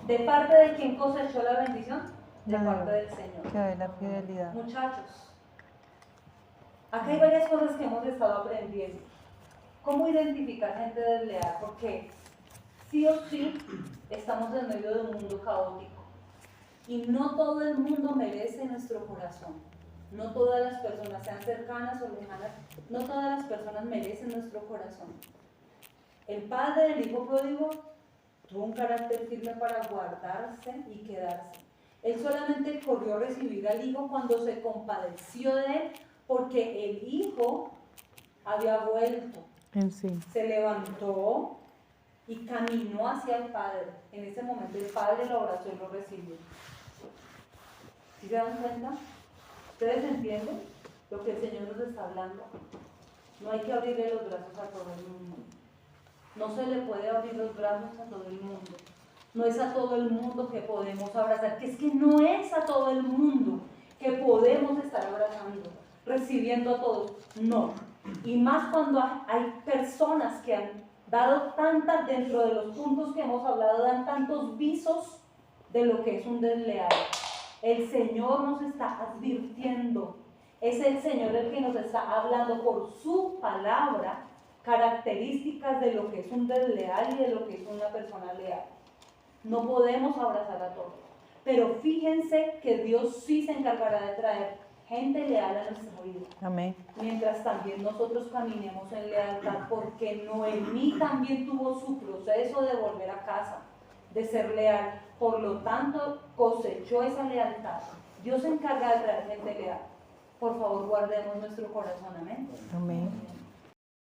¿De parte de quién cosechó la bendición? De parte del Señor. Que de la fidelidad. Muchachos, acá hay varias cosas que hemos estado aprendiendo. ¿Cómo identificar gente desleal? Porque sí o sí estamos en medio de un mundo caótico. Y no todo el mundo merece nuestro corazón. No todas las personas, sean cercanas o lejanas, no todas las personas merecen nuestro corazón. El padre del hijo pródigo tuvo un carácter firme para guardarse y quedarse. Él solamente corrió a recibir al hijo cuando se compadeció de él, porque el hijo había vuelto. En sí. Se levantó y caminó hacia el padre. En ese momento el padre lo abrazó y lo recibió. ¿Sí se dan cuenta? ¿Ustedes entienden lo que el Señor nos está hablando? No hay que abrirle los brazos a todo el mundo. No se le puede abrir los brazos a todo el mundo. No es a todo el mundo que podemos abrazar, que es que no es a todo el mundo que podemos estar abrazando, recibiendo a todos. No. Y más cuando hay personas que han dado tantas, dentro de los puntos que hemos hablado, dan tantos visos de lo que es un desleal. El Señor nos está advirtiendo. Es el Señor el que nos está hablando por su palabra características de lo que es un desleal y de lo que es una persona leal. No podemos abrazar a todos. Pero fíjense que Dios sí se encargará de traer gente leal a nuestra vida. Amén. Mientras también nosotros caminemos en lealtad, porque Noemí también tuvo su proceso de volver a casa, de ser leal. Por lo tanto, cosechó esa lealtad. Dios se encarga de traer gente leal. Por favor, guardemos nuestro corazón. Amén. Amén.